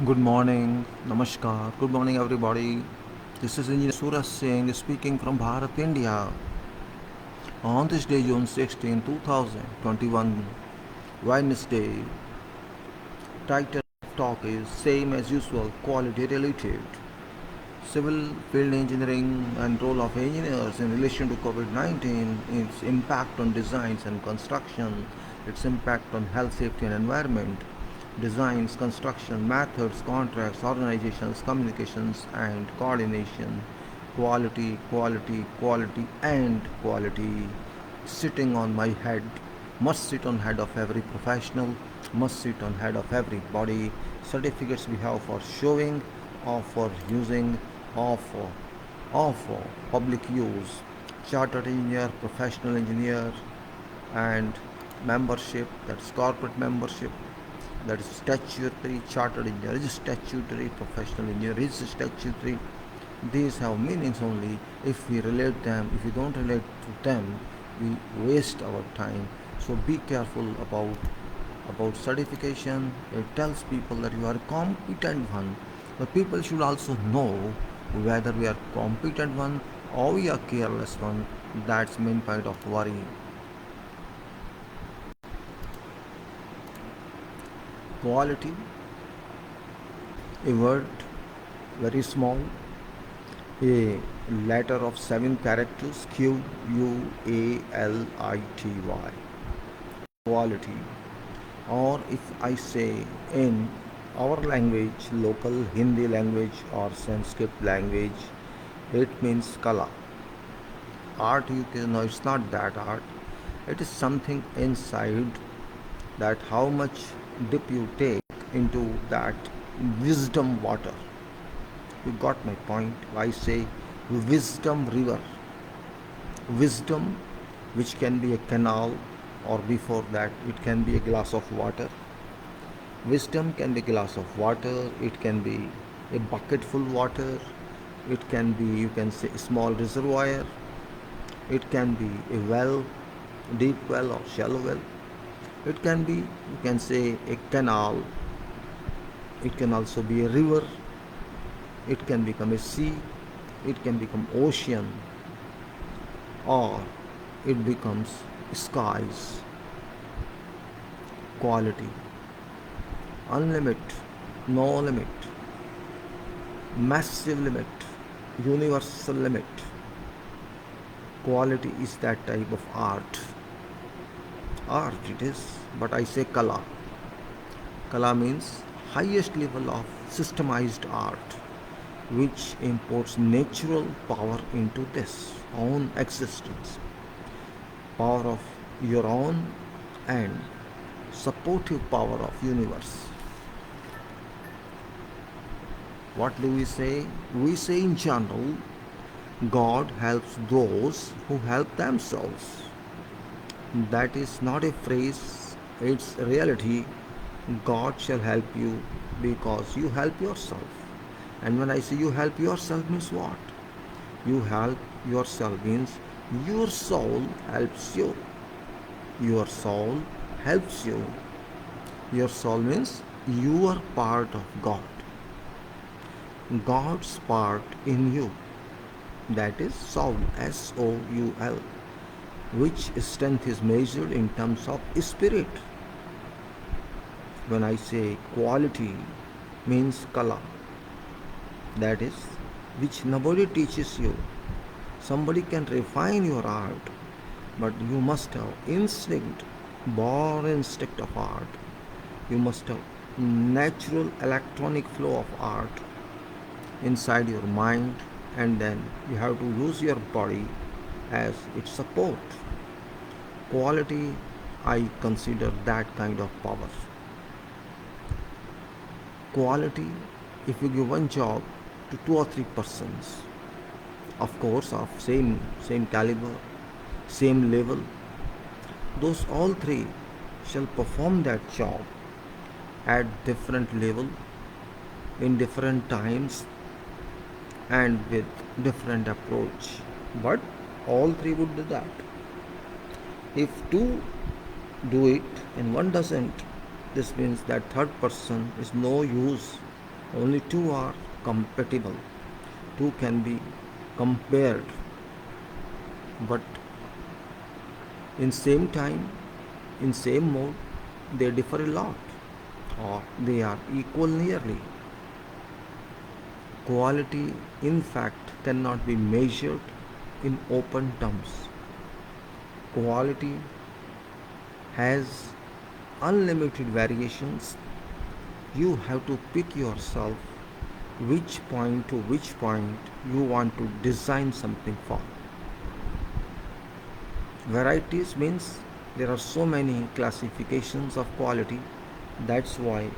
Good morning, Namaskar. Good morning, everybody. This is Engineer Suraj Singh speaking from Bharat, India. On this day, June 16, 2021, Wednesday, title of talk is same as usual, quality related. Civil field engineering and role of engineers in relation to COVID-19, its impact on designs and construction, its impact on health, safety and environment, designs, construction, methods, contracts, organizations, communications and coordination, quality and quality sitting on my head, must sit on head of every professional, must sit on head of everybody. Certificates we have for showing or for using or for public use. Chartered engineer, professional engineer, and membership, that's corporate membership, that is statutory. Chartered engineer is statutory, professional engineer is statutory. These have meanings only if we relate them. If we don't relate to them, we waste our time. So be careful about certification. It tells people that you are a competent one, but people should also know whether we are competent one or we are careless one. That's main point of worry. Quality, a word very small, a letter of 7 characters, Quality. Quality. Or if I say in our language, local Hindi language or Sanskrit language, it means kala. Art, you can know, it's not that art. It is something inside, that how much dip you take into that wisdom water. You got my point. I say wisdom river. Wisdom, which can be a canal, or before that, it can be a glass of water. Wisdom can be a glass of water, it can be a bucket full water, it can be, you can say, a small reservoir, it can be a well, deep well or shallow well. It can be, you can say, a canal. It can also be a river. It can become a sea. It can become ocean, or it becomes skies. Quality, unlimited, no limit, massive limit, universal limit. Quality is that type of art. Art it is, but I say kala. Kala means highest level of systemized art, which imports natural power into this own existence, power of your own and supportive power of universe. What do we say? We say in general, God helps those who help themselves. That is not a phrase, it's reality. God shall help you because you help yourself. And when I say you help yourself, means what? You help yourself means your soul helps you. Your soul helps you. Your soul means you are part of God. God's part in you. That is soul, Soul, which strength is measured in terms of spirit. When I say quality, means kala, that is, which nobody teaches you. Somebody can refine your art, but you must have instinct, born instinct of art. You must have natural electronic flow of art inside your mind, and then you have to use your body as its support. Quality, I consider that kind of power. Quality, if you give one job to 2 or 3 persons, of course, of same caliber, same level, those all three shall perform that job at different level, in different times, and with different approach, but all three would do that. If two do it and one doesn't, this means that third person is no use. Only two are compatible. Two can be compared, but in same time, in same mode, they differ a lot, or they are equal nearly. Quality, in fact, cannot be measured in open terms. Quality has unlimited variations. You have to pick yourself which point to which point you want to design something for. Varieties means there are so many classifications of quality. That's why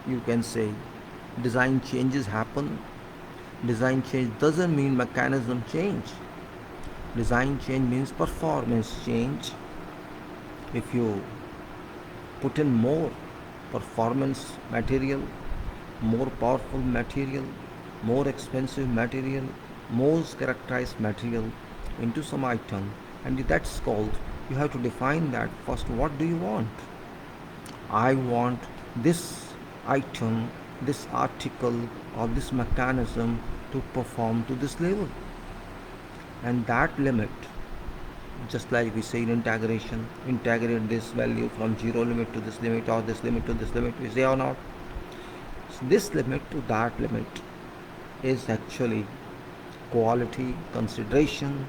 you can say design changes happen. Design change doesn't mean mechanism change. Design change means performance change. If you put in more performance material, more powerful material, more expensive material, most characterized material into some item, and that's called, you have to define that first. What do you want? I want this item, this article, or this mechanism to perform to this level, and that limit, just like we say in integration, integrate this value from zero limit to this limit, or this limit to this limit, we say or not. So this limit to that limit is actually quality consideration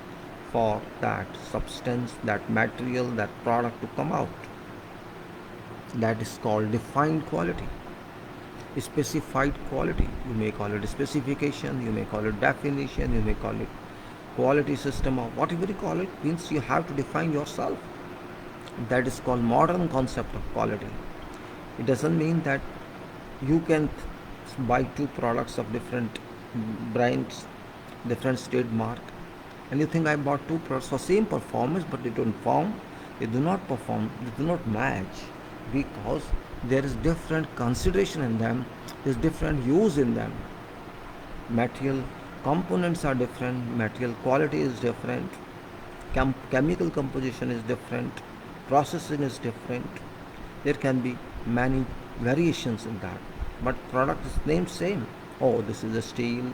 for that substance, that material, that product to come out. That is called defined quality. Specified quality, you may call it specification, you may call it definition, you may call it quality system, or whatever you call it, means you have to define yourself. That is called modern concept of quality. It doesn't mean that you can buy two products of different brands, different trademark, and you think I bought two products for same performance, but they do not perform, they do not match, because there is different consideration in them, there's different use in them. Material components are different, material quality is different, chemical composition is different, processing is different. There can be many variations in that, but product is named same. Oh, this is a steel,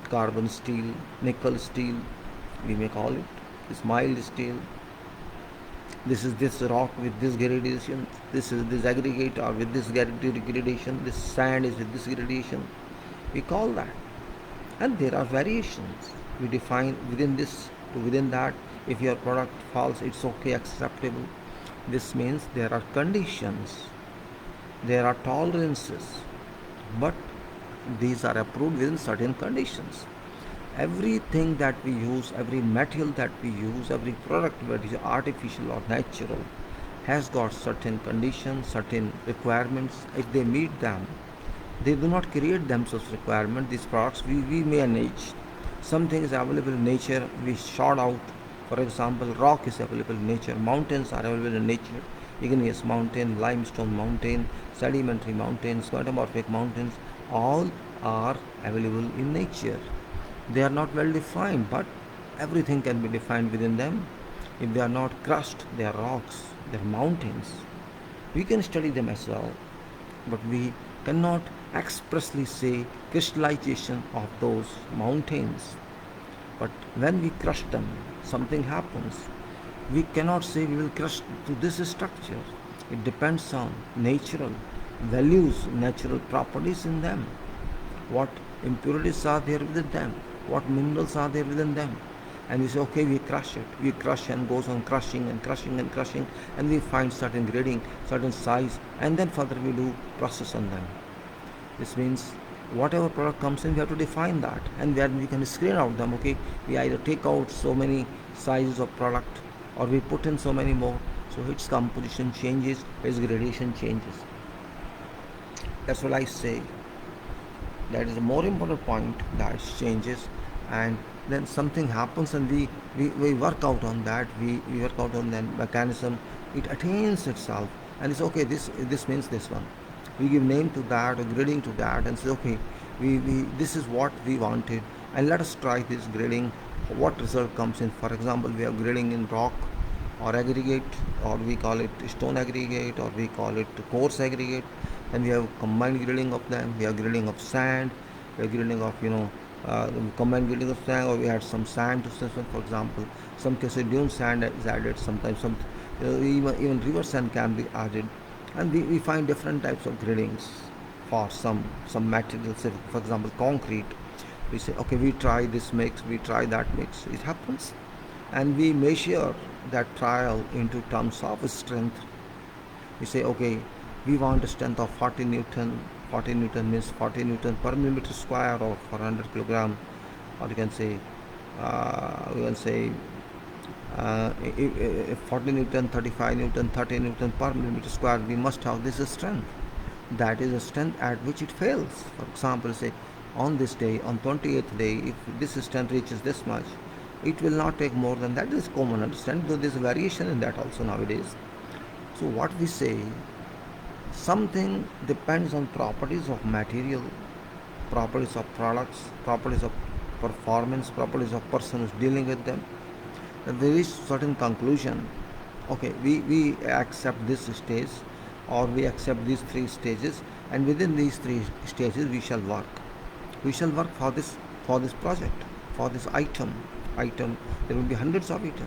carbon steel, nickel steel, we may call it. This mild steel. This is this rock with this gradation. This is this aggregate or with this gradation. This sand is with this gradation. We call that. And there are variations. We define within this to within that. If your product falls, it's okay, acceptable. This means there are conditions, there are tolerances, but these are approved within certain conditions. Everything that we use, every material that we use, every product, whether it is artificial or natural, has got certain conditions, certain requirements. If they meet them, they do not create themselves requirement. These products we manage. Something is available in nature, we sort out. For example, rock is available in nature, mountains are available in nature, igneous mountain, limestone mountain, sedimentary mountains, metamorphic mountains, all are available in nature. They are not well defined, but everything can be defined within them. If they are not crushed, they are rocks, they are mountains. We can study them as well, but we cannot expressly say crystallization of those mountains. But when we crush them, something happens. We cannot say we will crush to this structure. It depends on natural values, natural properties in them. What impurities are there within them? What minerals are there within them? And we say, okay, we crush it. We crush and goes on crushing and crushing and crushing, and we find certain grading, certain size, and then further we do process on them. This means whatever product comes in, we have to define that, and then we can screen out them. Okay, we either take out so many sizes of product, or we put in so many more, so its composition changes, its gradation changes. That's what I say. That is a more important point, that it changes, and then something happens, and we work out on that. We work out on that mechanism. It attains itself, and it's okay. This means this one. We give name to that or grading to that, and say okay, we this is what we wanted, and let us try this grading. What result comes in? For example, we have grading in rock or aggregate, or we call it stone aggregate, or we call it coarse aggregate. and we have combined grading of them. We have grading of sand, we have grading of combined grading of sand, or we had some sand to system, for example. Some cases dune sand is added. Sometimes some even river sand can be added, and we find different types of gradings for some materials. For example, concrete. We say, okay, we try this mix, we try that mix. It happens, and we measure that trial into terms of strength. We say, okay, we want a strength of 40 newton. 40 newton means 40 newton per millimeter square or per 100 kilogram, or you can say 40 newton, 35 newton, 30 newton per millimeter square. We must have this strength. That is a strength at which it fails. For example, say on this day, on 28th day, if this strength reaches this much, it will not take more than that. This is common understanding, though there is a variation in that also nowadays. So what we say, something depends on properties of material, properties of products, properties of performance, properties of person who's dealing with them. And there is certain conclusion. Okay, we accept this stage, or we accept these three stages, and within these three stages we shall work. We shall work for this project, for this item. There will be hundreds of items,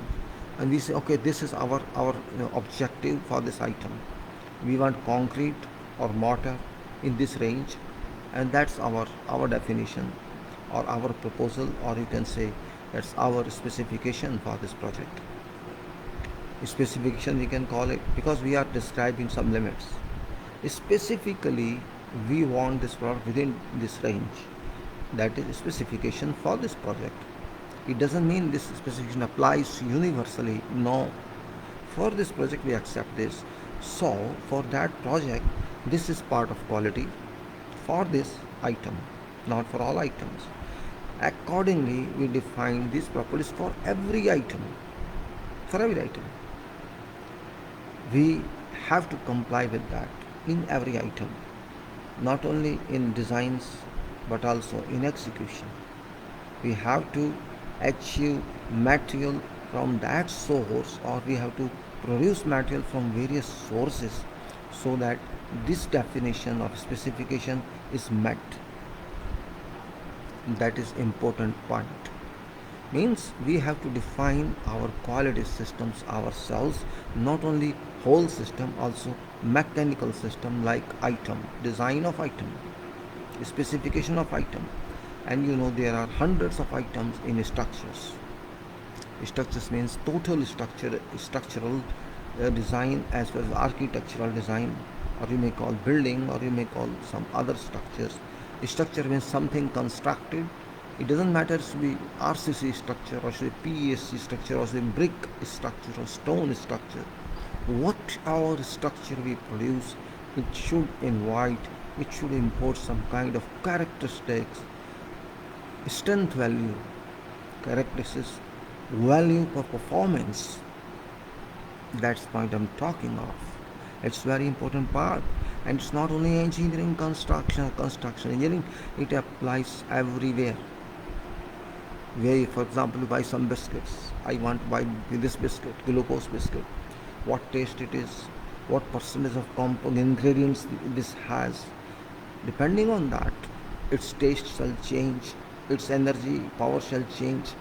and we say, okay, this is our objective for this item. We want concrete or mortar in this range, and that's our definition, or our proposal, or you can say that's our specification for this project. Specification we can call it, because we are describing some limits. Specifically, we want this product within this range. That is specification for this project. It doesn't mean this specification applies universally. No. For this project we accept this. So for that project, this is part of quality for this item, not for all items. Accordingly, we define these properties for every item. For every item, we have to comply with that in every item, not only in designs but also in execution. We have to achieve material from that source, or we have to produce material from various sources, so that this definition of specification is met. That is important point. Means we have to define our quality systems ourselves, not only whole system, also mechanical system, like item, design of item, specification of item. And there are hundreds of items in structures. Structures means total structural design, as well as architectural design, or you may call building, or you may call some other structures. Structure means something constructed. It doesn't matter if it be RCC structure, or should be PESC structure, or should be brick structure, or stone structure. Whatever structure we produce, it should import some kind of characteristics, strength value, characteristics, value for performance. That's the point I'm talking of. It's very important part, and it's not only engineering, construction engineering. It applies everywhere. Where, for example, you buy some biscuits. I want to buy this biscuit, glucose biscuit. What taste it is, what percentage of ingredients this has. Depending on that, its taste shall change, its energy, power shall change.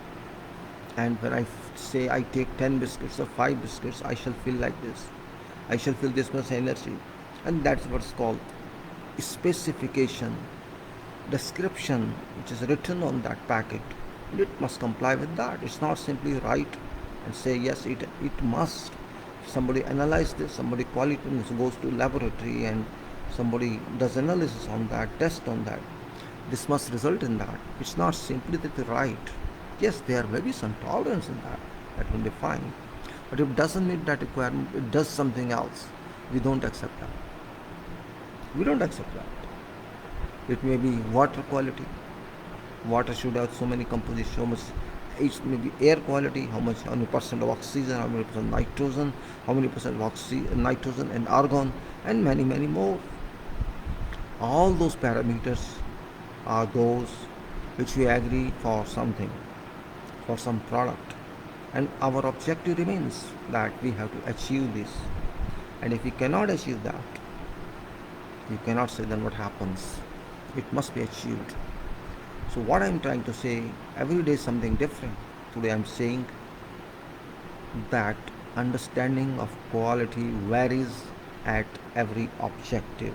And when I say I take 10 biscuits or 5 biscuits, I shall feel like this. I shall feel this much energy. And that's what's called specification, description, which is written on that packet. It must comply with that. It's not simply write and say yes, it must. Somebody analyze this, somebody quality goes to laboratory, and somebody does analysis on that, test on that. This must result in that. It's not simply that they write. Yes, there may be some tolerance in that. That will be fine. But if it doesn't meet that requirement, it does something else. We don't accept that. We don't accept that. It may be water quality. Water should have so many compositions, so much. It may be air quality, how many percent of oxygen, how many percent nitrogen, how many percent of nitrogen and argon, and many, many more. All those parameters are those which we agree for something, for some product. And our objective remains that we have to achieve this. And if we cannot achieve that, You cannot say then what happens. It must be achieved. So what I'm trying to say, every day is something different. Today I'm saying that understanding of quality varies at every objective.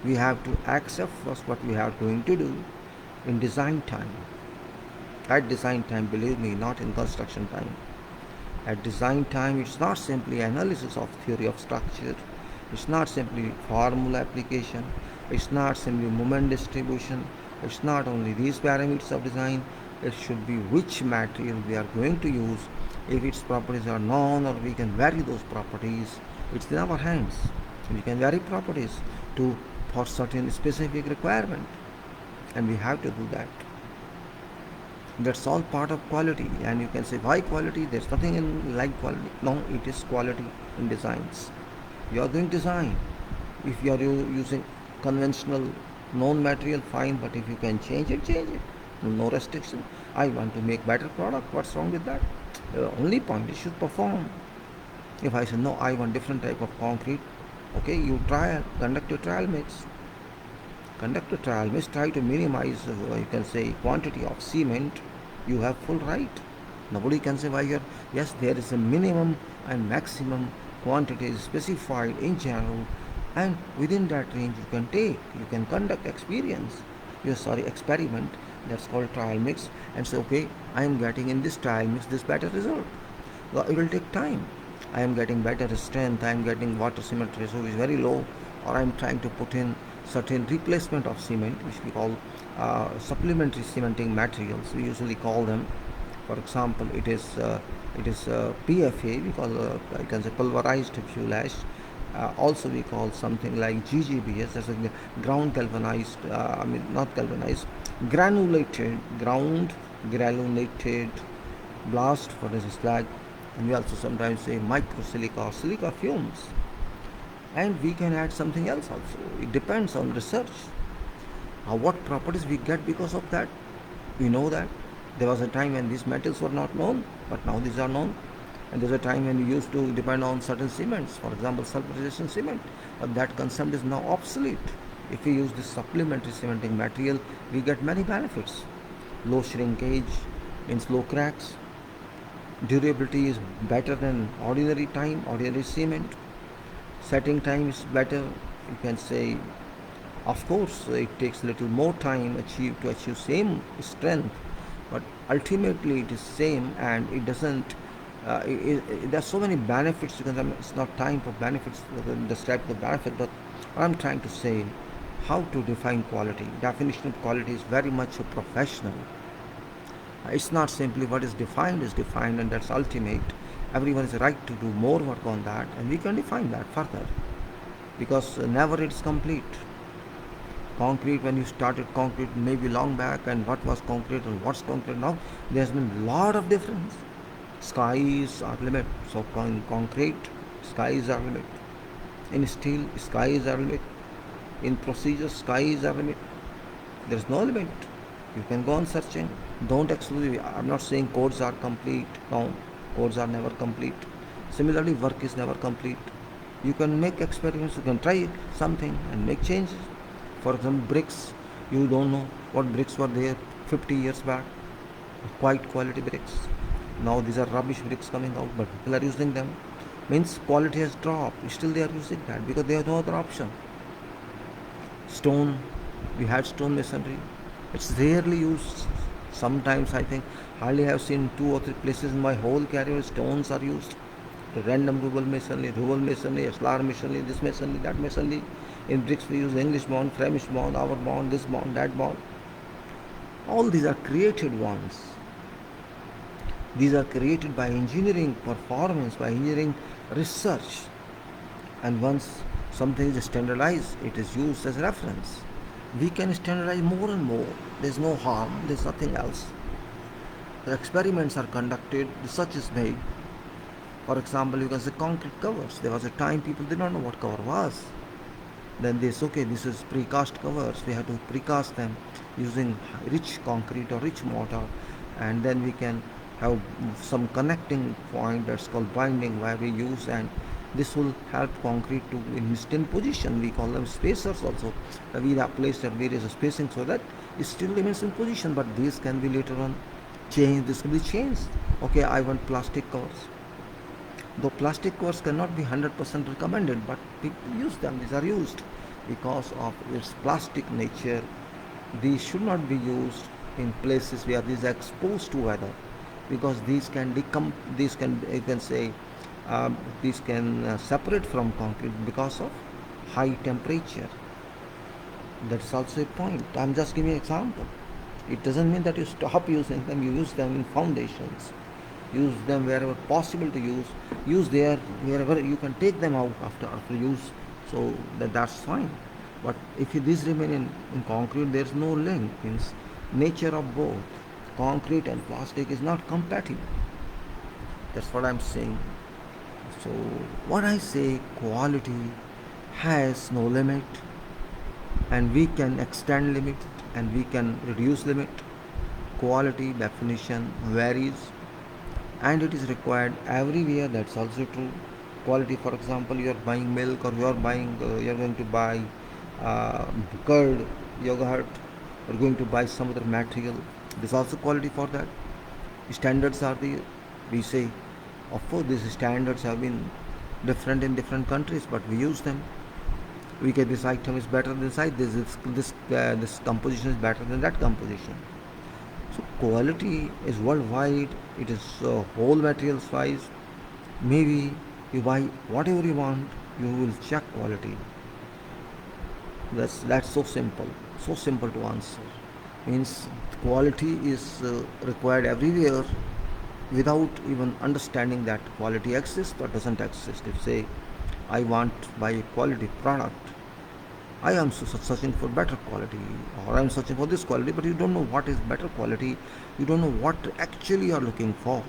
We have to accept first what we are going to do in design time. At design time, believe me, not in construction time. At design time, it's not simply analysis of theory of structure. It's not simply formula application. It's not simply moment distribution. It's not only these parameters of design. It should be which material we are going to use. If its properties are known or we can vary those properties, it's in our hands. We can vary properties to for certain specific requirement, and we have to do that. That's all part of quality. And you can say why quality, there's nothing in like quality. No, it is quality in designs. You are doing design. If you are using conventional known material, fine, but if you can change it, change it. No restriction. I want to make better product, what's wrong with that? The only point, it should perform. If I say no, I want different type of concrete, okay, you try, conduct your trial mix. Conduct a trial mix, try to minimize, you can say, quantity of cement. You have full right. Nobody can say why you're, yes, there is a minimum and maximum quantity is specified in general, and within that range you can take, you can conduct experiment, that's called trial mix, and say, okay, I am getting in this trial mix this better result. Well, it will take time. I am getting better strength, I am getting water cement ratio is very low, or I am trying to put in certain replacement of cement, which we call supplementary cementing materials. We usually call them. For example, it is PFA. We call I can say pulverized fuel ash. Also, we call something like GGBS. That's a ground galvanized. I mean, not galvanized, granulated ground granulated blast furnace slag, and we also sometimes say microsilica or silica fumes. And we can add something else also. It depends on research. What properties we get because of that, we know that. There was a time when these metals were not known, but now these are known. And there's a time when we used to depend on certain cements, for example, sulfur-resistant cement. But that concept is now obsolete. If we use this supplementary cementing material, we get many benefits. Low shrinkage means low cracks. Durability is better than ordinary cement. Setting time is better. You can say, of course, it takes a little more time to achieve same strength, but ultimately it is same, and it doesn't. There's so many benefits. It's not time for benefits to describe the benefit, but what I'm trying to say, how to define quality. Definition of quality is very much a professional. It's not simply what is defined, and that's ultimate. Everyone is right to do more work on that, and we can define that further, because never it's complete. Concrete, when you started concrete maybe long back, and what was concrete and what's concrete now, there's been a lot of difference. Skies are limit. So in concrete, skies are limit. In steel, skies are limit. In procedures, skies are limit. There's no limit. You can go on searching. Don't exclude. I'm not saying codes are complete. No, codes are never complete. Similarly, work is never complete. You can make experiments. You can try something and make changes. For example, bricks. You don't know what bricks were there 50 years back. Quite quality bricks. Now these are rubbish bricks coming out, but people are using them. Means quality has dropped. Still they are using that because they have no other option. Stone. We had stone masonry. It's rarely used. Sometimes I think hardly have seen 2 or 3 places in my whole career stones are used. The random rural masonry, aslar masonry, this masonry, that masonry. In bricks we use English bond, Flemish bond, our bond, this bond, that bond. All these are created ones. These are created by engineering performance, by engineering research. And once something is standardized, it is used as reference. We can standardize more and more. There's no harm, there's nothing else. The experiments are conducted, research is made. For example, you can say concrete covers. There was a time people did not know what cover was. Then they say, okay, this is precast covers. We have to precast them using rich concrete or rich mortar, and then we can have some connecting point that's called binding, where we use and This will help concrete to in instant position. We call them spacers also. We have placed at various spacing so that it still remains in position, but these can be later on changed. This can be changed. Okay, I want plastic covers. Though plastic covers cannot be 100% recommended, but people use them. These are used because of its plastic nature. These should not be used in places where these are exposed to weather, because these can these can, you can say, these can separate from concrete because of high temperature. That's also a point. I'm just giving an example. It doesn't mean that you stop using them. You use them in foundations. Use them wherever possible to use. Use there wherever you can take them out after use. So that's fine. But if these remain in concrete, there's no link. Means nature of both concrete and plastic is not compatible. That's what I'm saying. So what I say, quality has no limit, and we can extend limit and we can reduce limit. Quality definition varies and it is required everywhere. That's also true. Quality, for example, you are buying milk, or you are going to buy uh, curd, yogurt, or going to buy some other material. There's also quality for that. Standards are there. We say, of course, these standards have been different in different countries, but we use them. We get this item is better than this composition is better than that composition. So quality is worldwide. It is whole materials wise. Maybe you buy whatever you want, you will check quality. That's so simple to answer. Means quality is required everywhere without even understanding that quality exists or doesn't exist. If say I want to buy a quality product, I am searching for better quality, or I am searching for this quality, but you don't know what is better quality. You don't know what actually you are looking for.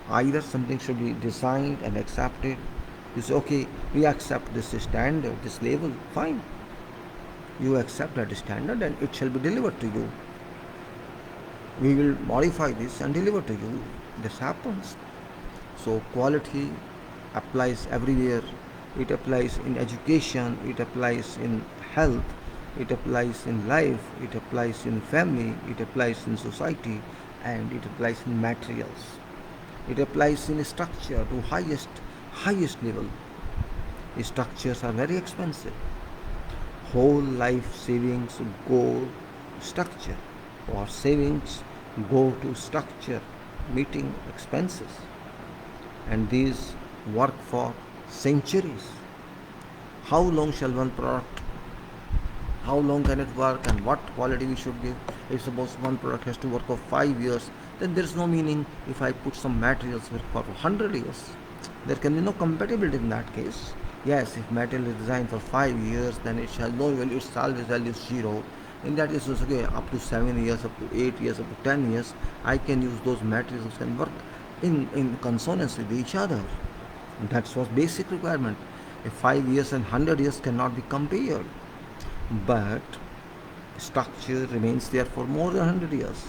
Either something should be designed and accepted. You say, okay, we accept this standard, this label, fine. You accept that standard and it shall be delivered to you. We will modify this and deliver to you. This happens. So quality applies everywhere. It applies in education, it applies in health, it applies in life, it applies in family, it applies in society, and it applies in materials. It applies in structure to highest level. Structures are very expensive. Whole life savings go structure, or savings go to structure, meeting expenses, and these work for centuries. How long shall one product, how long can it work, and what quality we should give? If suppose one product has to work for 5 years, then there is no meaning if I put some materials work for 100 years. There can be no compatibility in that case. Yes, if material is designed for 5 years, then it shall no value, its salvage value is zero. In that case, okay, up to 7 years, up to 8 years, up to 10 years, I can use those materials can work in consonance with each other. That was basic requirement. If 5 years and 100 years cannot be compared, but structure remains there for more than 100 years.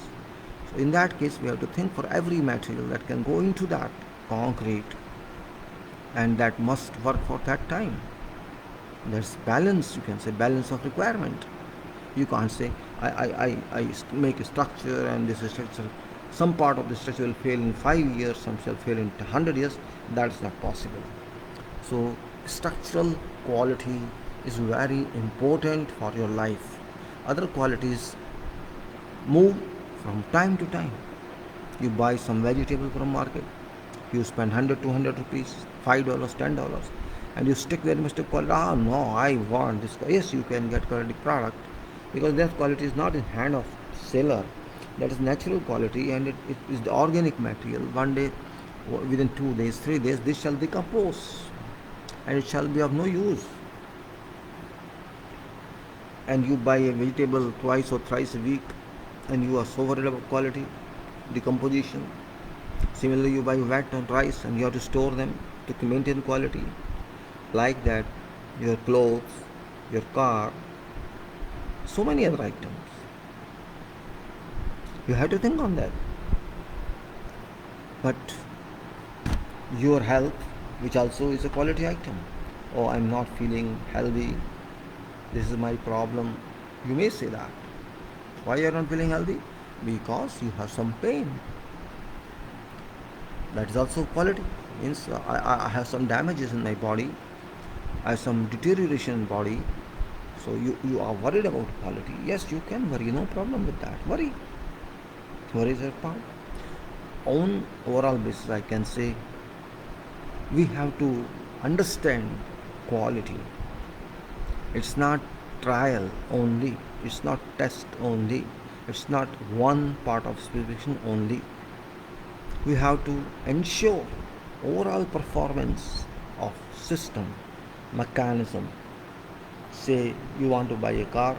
So in that case, we have to think for every material that can go into that concrete, and that must work for that time. There's balance, you can say balance of requirement. You can't say I make a structure and this structure, some part of the structure will fail in 5 years, some shall fail in 100 years. That's not possible. So structural quality is very important for your life. Other qualities move from time to time. You buy some vegetable from market, you spend 100 200 rupees, $5 $10, and you stick very much to quality. Ah no, I want this. Yes, you can get quality product, because that quality is not in hand of seller. That is natural quality, and it is the organic material. One day, within 2 days 3 days, this shall decompose and it shall be of no use. And you buy a vegetable twice or thrice a week, and you are so worried about quality, decomposition. Similarly, you buy wet on rice and you have to store them to maintain quality. Like that, your clothes, your car, so many other items. You have to think on that. But your health, which also is a quality item. Oh, I'm not feeling healthy, this is my problem. You may say that. Why you are not feeling healthy? Because you have some pain. That is also quality. Means I have some damages in my body, I have some deterioration in body. So you are worried about quality. Yes, you can worry, no problem with that. Worry is a part. On overall basis, I can say we have to understand quality. It's not trial only, it's not test only, it's not one part of specification only. We have to ensure overall performance of system, mechanism. Say you want to buy a car,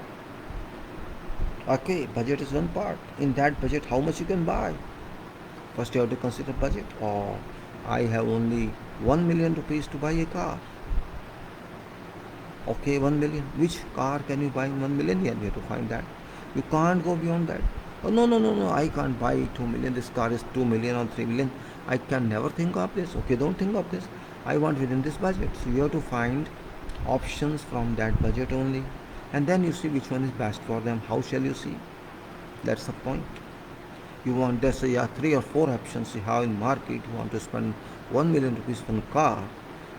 okay, budget is one part. In that budget, how much you can buy? First you have to consider budget. Or I have only 1 million rupees to buy a car. Okay, 1 million. Which car can you buy in 1 million? Yeah, we have to find that. You can't go beyond that. Oh, no, I can't buy 2 million. This car is 2 million or 3 million. I can never think of this. Okay, don't think of this. I want within this budget. So you have to find options from that budget only. And then you see which one is best for them. How shall you see? That's the point. You want, let's say, 3 or 4 options you have in market. You want to spend 1 million rupees on a car.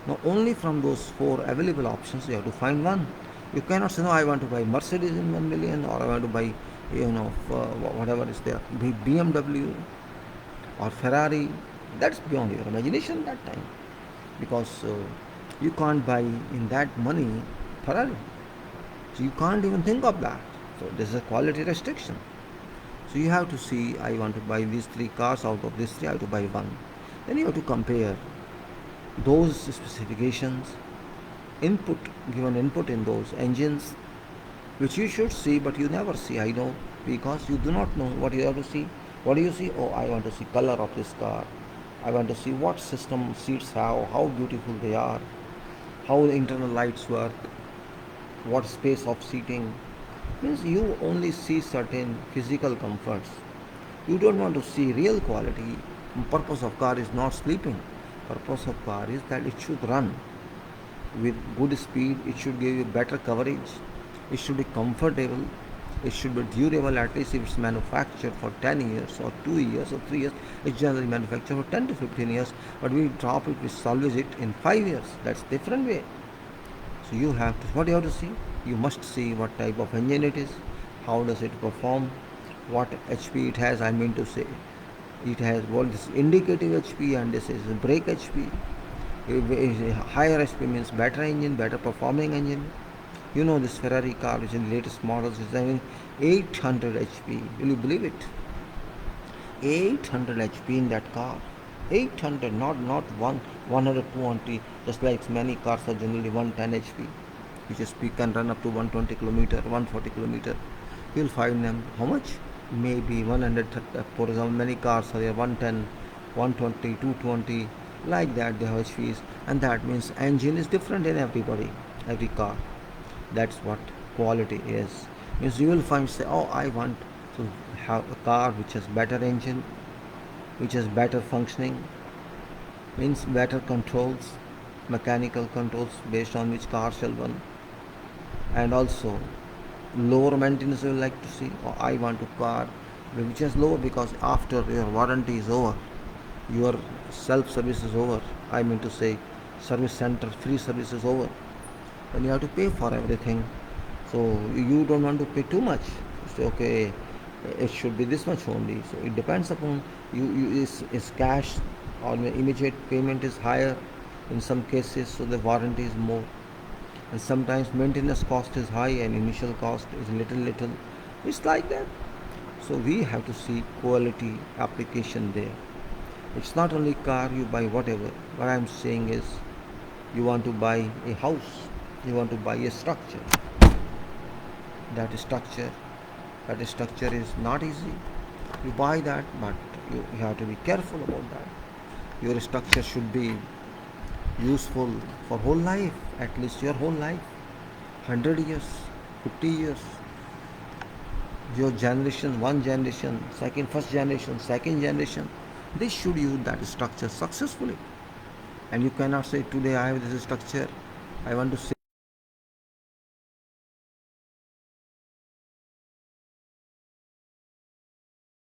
Now, only from those 4 available options, you have to find one. You cannot say, no, I want to buy Mercedes in 1 million, or I want to buy, whatever is there, BMW or Ferrari. That's beyond your imagination that time. Because you can't buy in that money Ferrari. So you can't even think of that. So this is a quality restriction. So you have to see, I want to buy these 3 cars, out of these 3 I have to buy one. Then you have to compare those specifications, given input in those engines, which you should see but you never see. I know, because you do not know what you have to see. What do you see? Oh, I want to see color of this car. I want to see what system seats have, how beautiful they are, how the internal lights work, what space of seating. Means you only see certain physical comforts. You don't want to see real quality. Purpose of car is not sleeping. Purpose of car is that it should run with good speed, it should give you better coverage, it should be comfortable, it should be durable. At least if it's manufactured for 10 years or 2 years or 3 years, it's generally manufactured for 10 to 15 years, but we drop it, we salvage it in 5 years. That's different way. So you have to, what you have to see? You must see what type of engine it is, how does it perform, what HP it has. I mean to say, it has what this indicative HP and this is brake HP. Higher HP means better engine, better performing engine. You know this Ferrari car, which in latest models is having 800 HP. Will you believe it? 800 HP in that car. 800, not 100, 220. Just like many cars are generally 110 HP, which is speed can run up to 120 kilometer, 140 kilometer. You'll find them how much? Maybe 100. For example, many cars are there 110, 120, 220, like that. They have HPs, and that means engine is different in everybody, every car. That's what quality is. Means you will find, say, oh, I want to have a car which has better engine, which has better functioning, means better controls, mechanical controls based on which car shall run, and also lower maintenance you will like to see. Or I want a car which is lower, because after your warranty is over, your self service is over, I mean to say service center free service is over, then you have to pay for everything. So you don't want to pay too much. You say, okay, it should be this much only. So it depends upon you is cash or immediate payment is higher in some cases, so the warranty is more. And sometimes maintenance cost is high and initial cost is little. It's like that. So we have to see quality application there. It's not only car, you buy whatever. What I'm saying is, you want to buy a house, you want to buy a structure. That structure is not easy. You buy that, but you have to be careful about that. Your structure should be useful for whole life, at least your whole life, 100 years, 50 years. Your generation, one generation, first generation, second generation, they should use that structure successfully. And you cannot say today I have this structure, I want to say.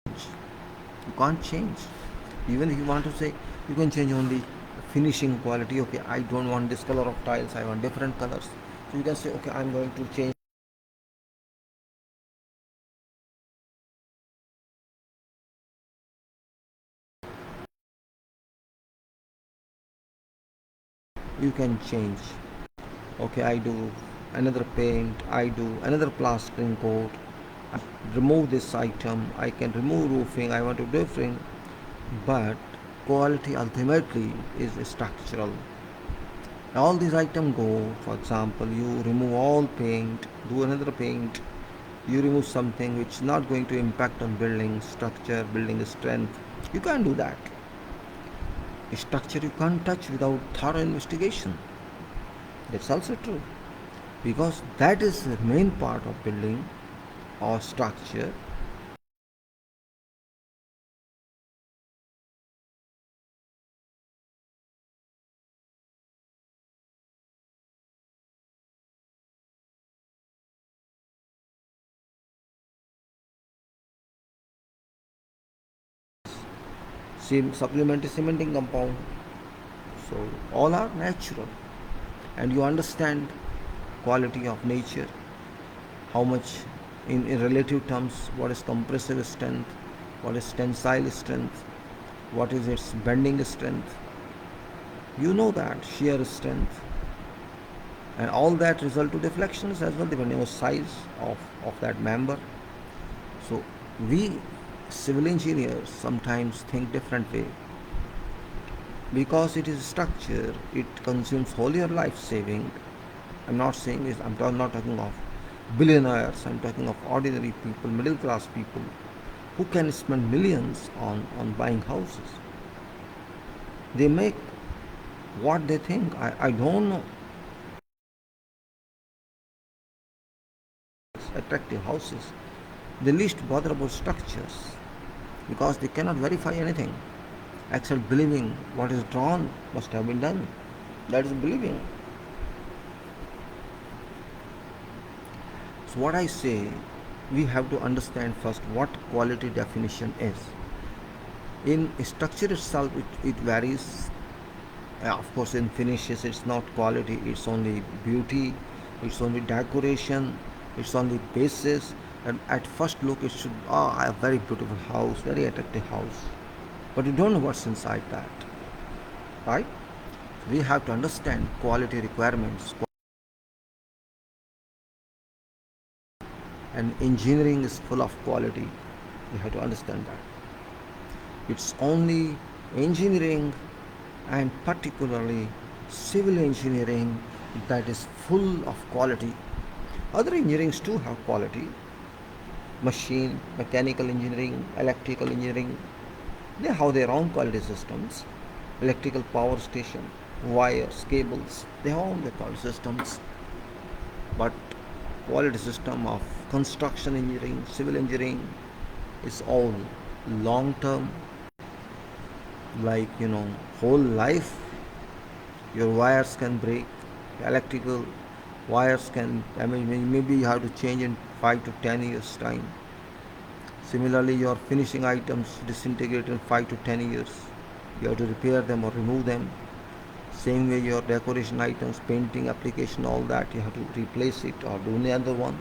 You can't change. Even if you want to say, you can change only finishing quality. Okay, I don't want this color of tiles, I want different colors. So you can say, okay, I'm going to change. You can change. Okay, I do another paint, I do another plastering coat, I remove this item, I can remove roofing, I want to do different. But quality ultimately is structural. All these items go, for example, you remove all paint, do another paint, you remove something which is not going to impact on building structure, building strength. You can't do that. Structure you can't touch without thorough investigation. That's also true, because that is the main part of building or structure. Supplementary cementing compound, so all are natural. And you understand quality of nature, how much in relative terms, what is compressive strength, what is tensile strength, what is its bending strength. You know that shear strength, and all that result to deflections as well, depending on size of that member. So we civil engineers sometimes think differently, because it is structure, it consumes whole your life saving. I'm not saying this, not talking of billionaires, I'm talking of ordinary people, middle class people, who can spend millions on buying houses. They make what they think. I don't know. Attractive houses. They least bother about structures, because they cannot verify anything except believing what is drawn must have been done. That is believing. So, what I say, we have to understand first what quality definition is. In structure itself, it varies. Of course, in finishes, it's not quality, it's only beauty, it's only decoration, it's only basis. And at first look, it should, a very beautiful house, very attractive house. But you don't know what's inside that, right? We have to understand quality requirements. And engineering is full of quality. You have to understand that. It's only engineering, and particularly civil engineering, that is full of quality. Other engineerings too have quality. Machine, mechanical engineering, electrical engineering, they have their own quality systems. Electrical power station, wires, cables, they have their quality systems. But quality system of construction engineering, civil engineering is all long term, like whole life. Your wires can break, electrical wires can, I mean, maybe you have to change in 5 to 10 years time. Similarly, your finishing items disintegrate in 5 to 10 years. You have to repair them or remove them. Same way your decoration items, painting application, all that, you have to replace it or do another one.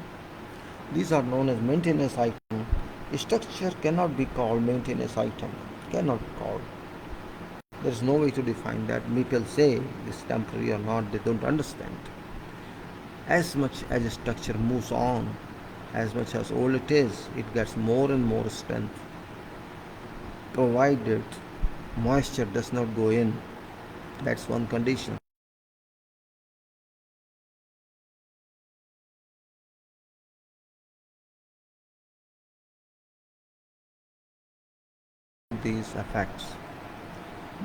These are known as maintenance items. A structure cannot be called maintenance item. Cannot be called. There is no way to define that. People say this temporary or not, they don't understand. As much as a structure moves on, as much as old it is, it gets more and more strength, provided moisture does not go in. That's one condition. These effects.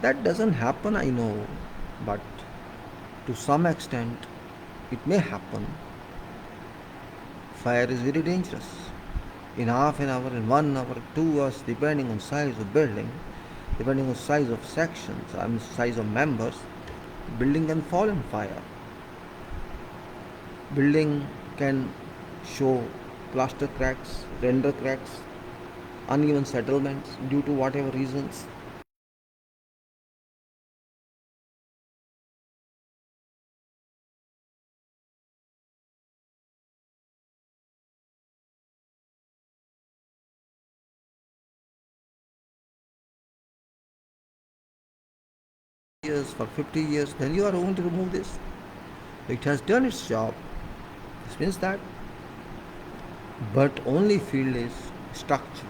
That doesn't happen, I know, but to some extent it may happen. Fire is very dangerous. In half an hour, in 1 hour, 2 hours, depending on size of building, depending on size of sections, I mean size of members, building can fall in fire. Building can show plaster cracks, render cracks, uneven settlements due to whatever reasons. Years for 50 years, then you are going to remove this. It has done its job. This means that, but only field is structure,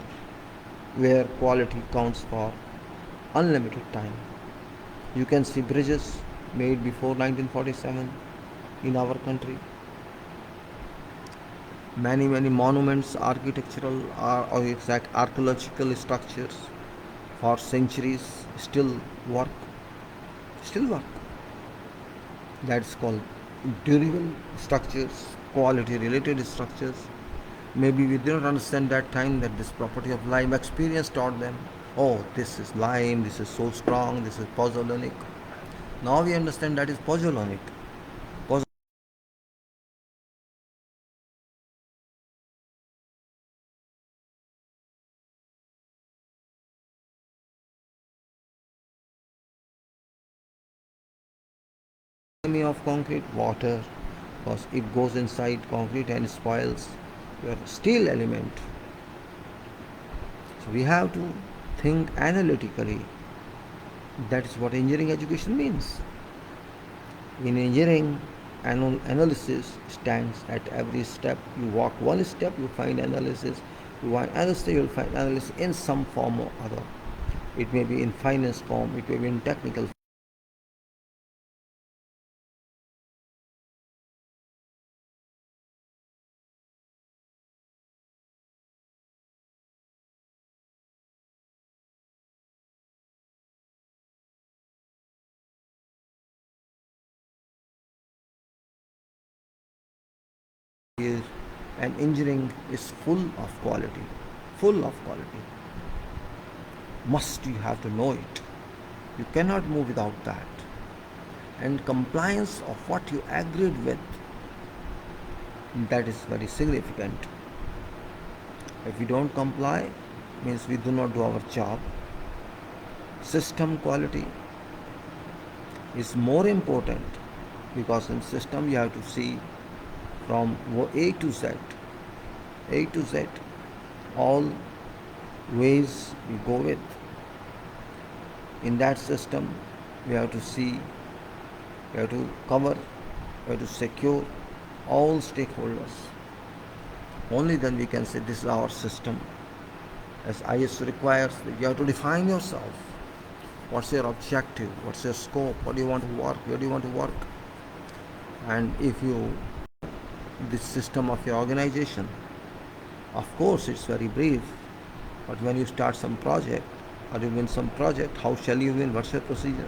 where quality counts for unlimited time. You can see bridges made before 1947 in our country. Many monuments, architectural or exact archaeological structures for centuries still work. That's called durable structures, quality related structures. Maybe we didn't understand that time that this property of lime, experience taught them, oh, this is lime, this is so strong, this is pozzolanic. Now we understand that is pozzolanic. Enemy of concrete, water, because it goes inside concrete and spoils your steel element. So we have to think analytically. That is what engineering education means. In engineering, analysis stands at every step. You walk one step, you find analysis. You walk another step, you will find analysis in some form or other. It may be in finance form, it may be in technical is, and engineering is full of quality. Full of quality. Must, you have to know it. You cannot move without that. And compliance of what you agreed with, that is very significant. If we don't comply, means we do not do our job. System quality is more important, because in system you have to see from A to Z, all ways we go with. In that system, we have to see, we have to cover, we have to secure all stakeholders. Only then we can say this is our system. As ISO requires, you have to define yourself. What's your objective? What's your scope? What do you want to work? Where do you want to work? And if you, this system of your organization, of course it's very brief, but when you start some project or you win some project, how shall you win? What's your procedure?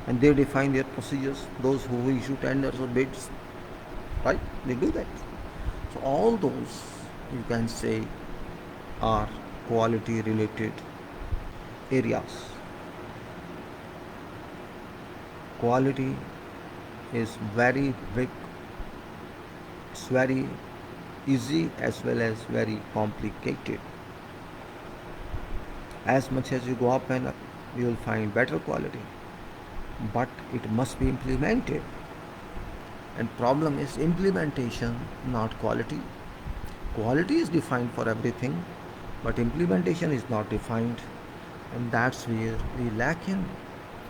And they define their procedures, those who issue tenders or bids, right? They do that. So all those, you can say, are quality related areas. Quality is very big. It's very easy as well as very complicated. As much as you go up and up, you will find better quality, but it must be implemented. And problem is implementation, not quality. Quality is defined for everything, but implementation is not defined, and that's where we lack in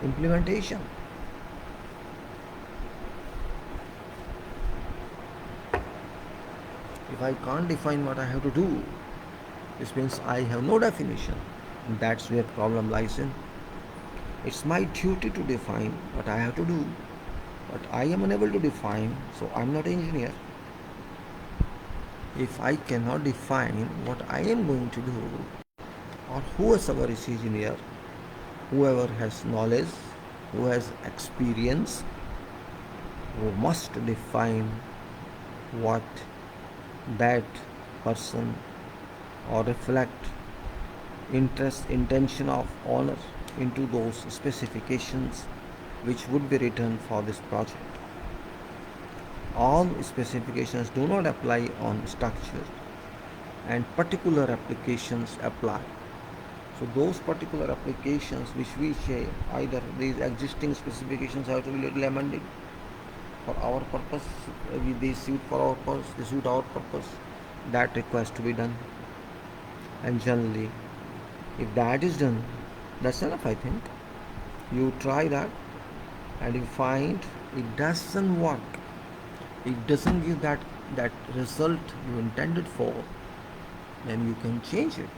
implementation. If I can't define what I have to do, this means I have no definition, and that's where problem lies in. It's my duty to define what I have to do, but I am unable to define, so I'm not an engineer. If I cannot define what I am going to do, or whoever is engineer, whoever has knowledge, who has experience, who must define what that person, or reflect interest, intention of owner into those specifications, which would be written for this project. All specifications do not apply on structure, and particular applications apply. So those particular applications which we say, either these existing specifications have to be little amended for our purpose, they suit for our purpose, they suit our purpose, that requires to be done. And generally, if that is done, that's enough, I think. You try that, and you find it doesn't work, it doesn't give that result you intended for, then you can change it.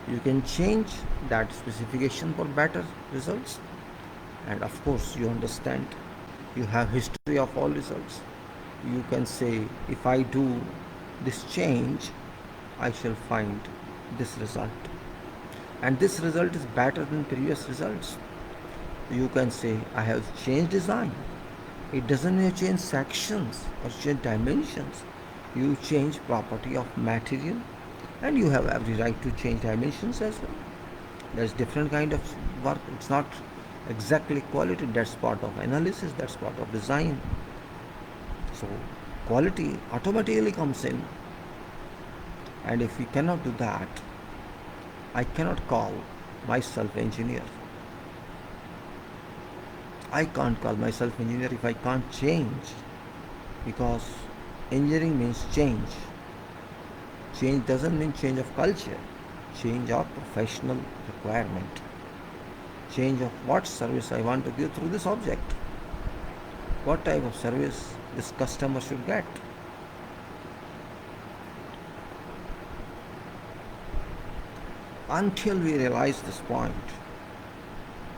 You can change that specification for better results. And of course, you understand, you have history of all results. You can say, if I do this change, I shall find this result, and this result is better than previous results. You can say, I have changed design. It doesn't mean you change sections or change dimensions. You change property of material, and you have every right to change dimensions as well. There's different kind of work. It's not exactly quality. That's part of analysis. That's part of design. So quality automatically comes in. And if we cannot do that, I cannot call myself engineer. I can't call myself engineer if I can't change, because engineering means change. Change doesn't mean change of culture, change of professional requirement, change of what service I want to give through this object, what type of service this customer should get. Until we realize this point,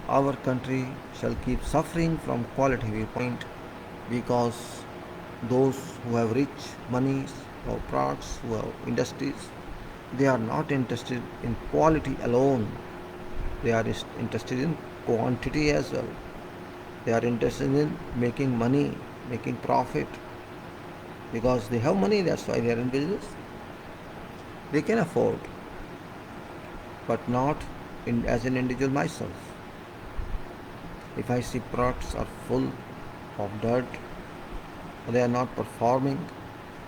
our country shall keep suffering from quality viewpoint, because those who have rich monies, who have products, who have industries, they are not interested in quality alone. They are interested in quantity as well. They are interested in making money, making profit, because they have money, that's why they are in business. They can afford, but not as an individual myself. If I see products are full of dirt, they are not performing,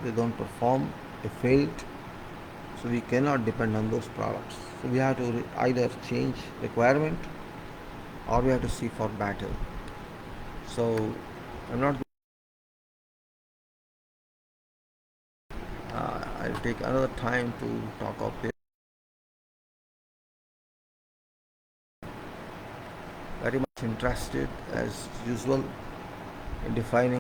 they don't perform, they failed, so we cannot depend on those products. So we have to either change requirement, or we have to see for better. So I'm not. I'll take another time to talk of this. Very much interested as usual in defining.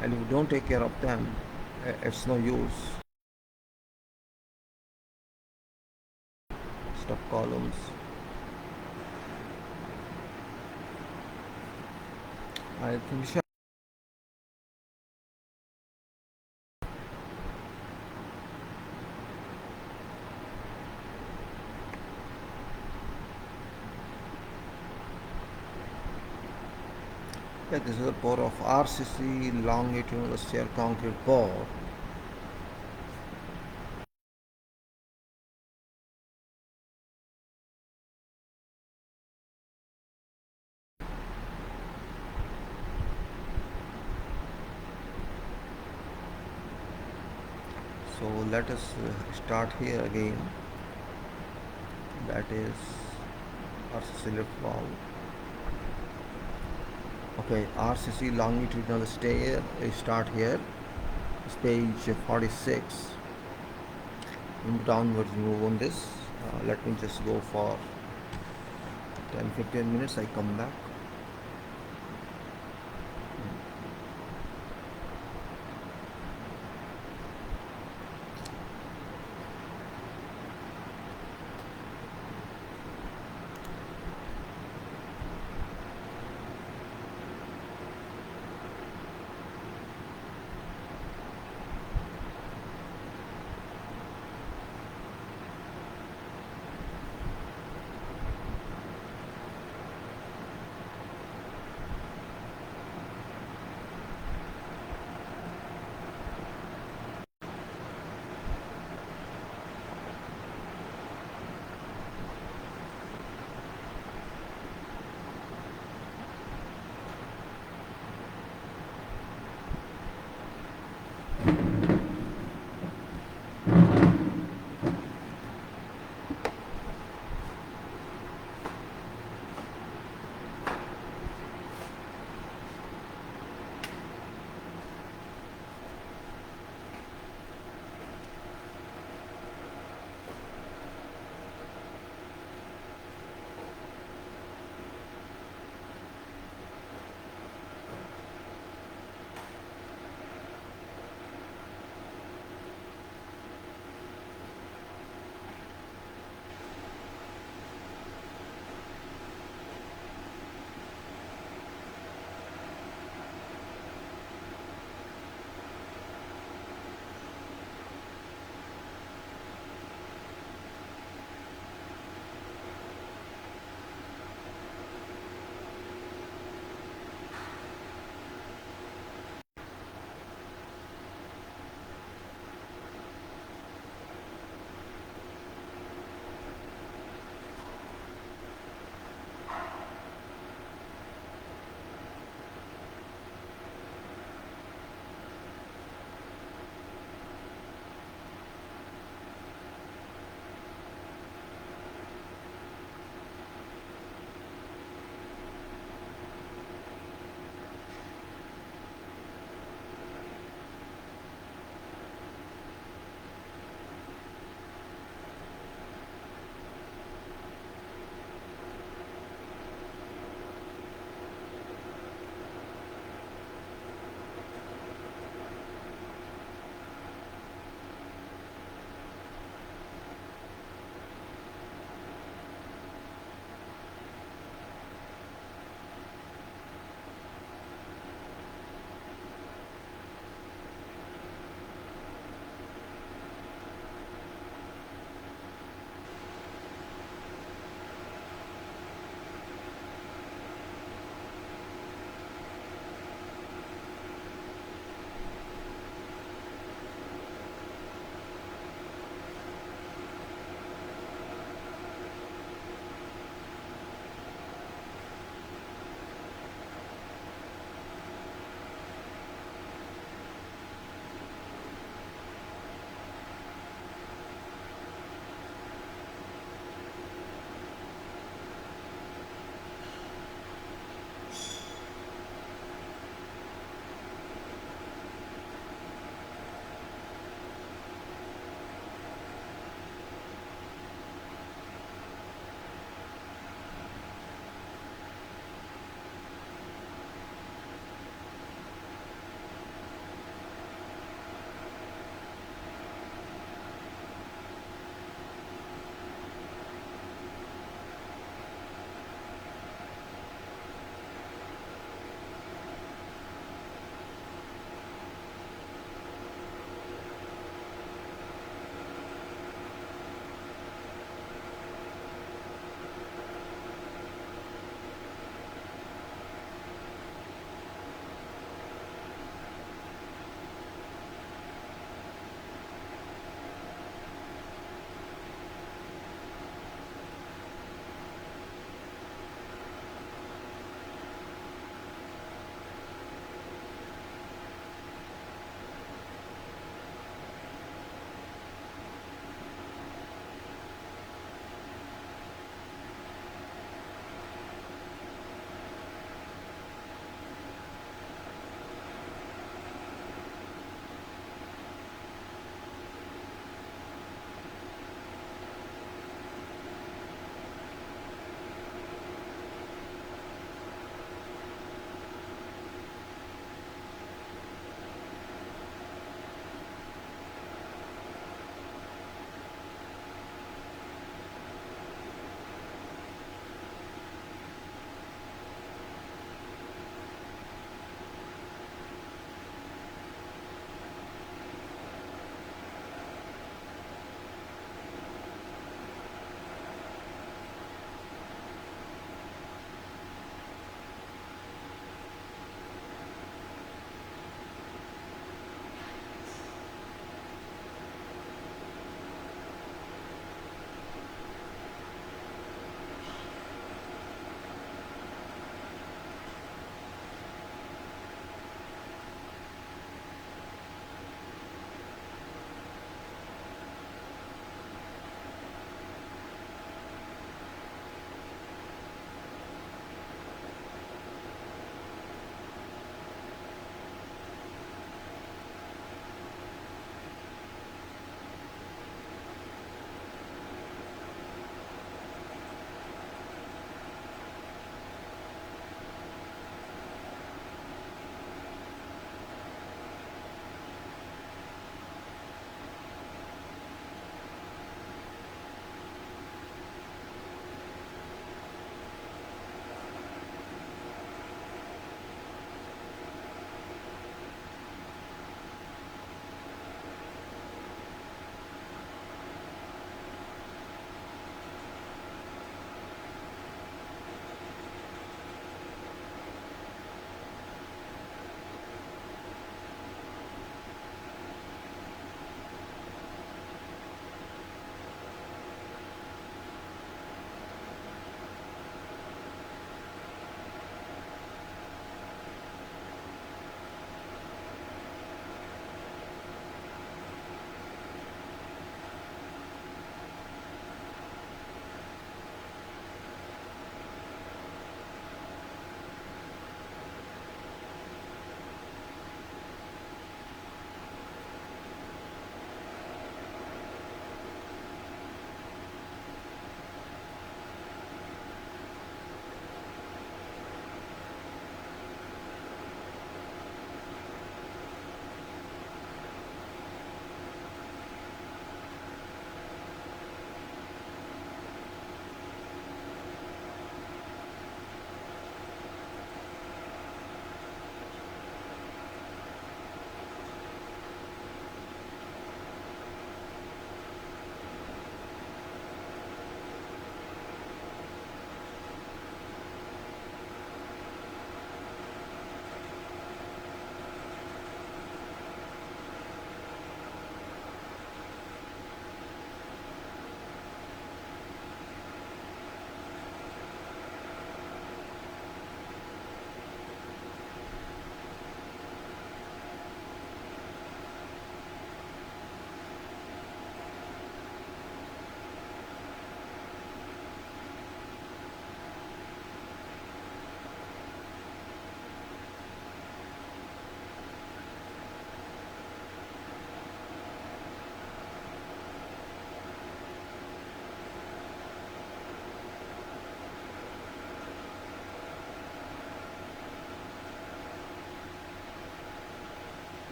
And if you don't take care of them, it's no use. Stop columns. I think sure. Yeah, this is a pour of RCC longitudinal shear concrete pour. So let us start here again. That is RCC lift valve. Okay, RCC longitudinal stair. We start here. It's page 46. Downwards move on this. Let me just go for 10-15 minutes. I come back.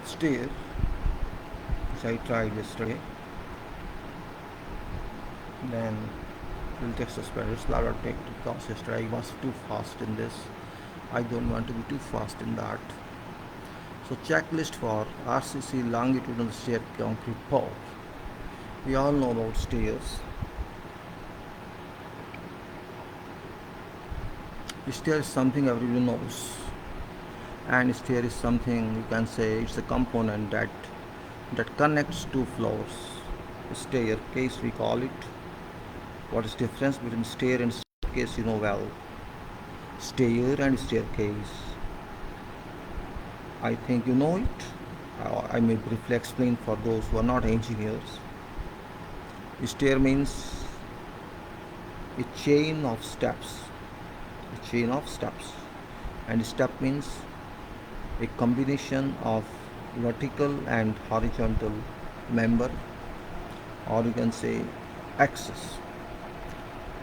stair, which I tried yesterday. Then we'll take suspenders. Ladder take because yesterday I was too fast in this. I don't want to be too fast in that. So checklist for RCC longitudinal stair concrete pour. We all know about stairs. Stair is something everyone knows, and stair is something you can say it's a component that connects two floors. Staircase we call it. What is difference between stair and staircase? You know well. Stair and staircase. I think you know it. I may briefly explain for those who are not engineers. Stair means a chain of steps. A chain of steps. And step means a combination of vertical and horizontal member, or you can say axis.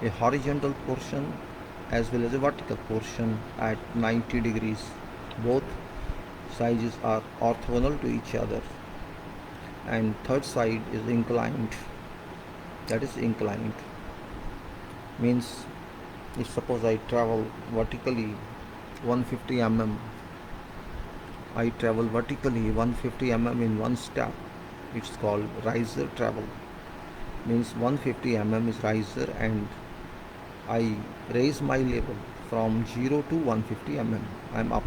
A horizontal portion as well as a vertical portion at 90 degrees. Both sizes are orthogonal to each other, and third side is inclined. That is inclined means if suppose I travel vertically 150 mm, I travel vertically 150 mm in one step, it's called riser travel. Means 150 mm is riser, and I raise my level from 0 to 150 mm. I'm up.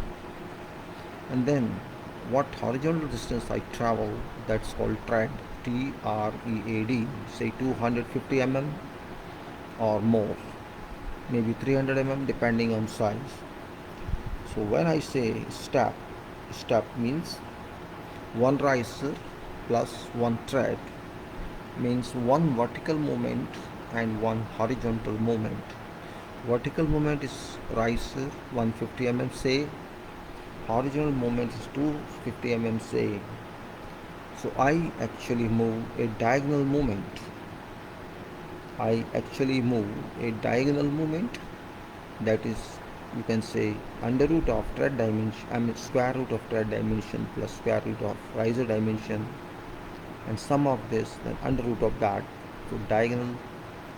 And then what horizontal distance I travel, that's called tread, TREAD, say 250 mm or more, maybe 300 mm depending on size. So when I say step, step means one riser plus one tread, means one vertical movement and one horizontal movement. Vertical movement is riser 150 mm say, horizontal movement is 250 mm say. So I actually move a diagonal movement. That is, you can say, under root of tread dimension, square root of tread dimension plus square root of riser dimension, and sum of this, then under root of that. So diagonal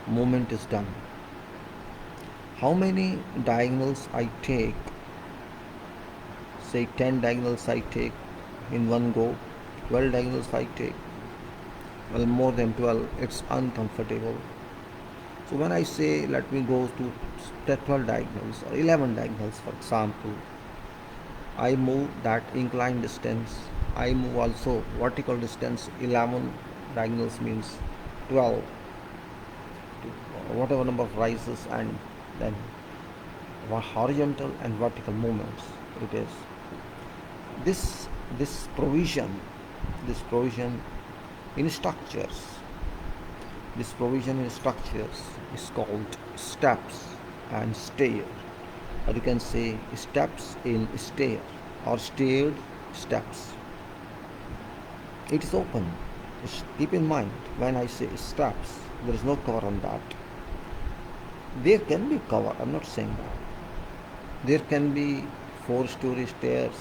movement is done. How many diagonals I take? Say 10 diagonals I take in one go, 12 diagonals I take. Well, more than 12, it's uncomfortable. So when I say let me go to 12 diagonals or 11 diagonals, for example, I move that inclined distance. I move also vertical distance. 11 diagonals means 12, whatever number of rises, and then horizontal and vertical movements it is. This provision in structures, is called steps and stair, or you can say steps in stair or staired steps. It is open. Keep in mind, when I say steps, there is no cover on that. There can be cover, I'm not saying that. There can be 4-story stairs.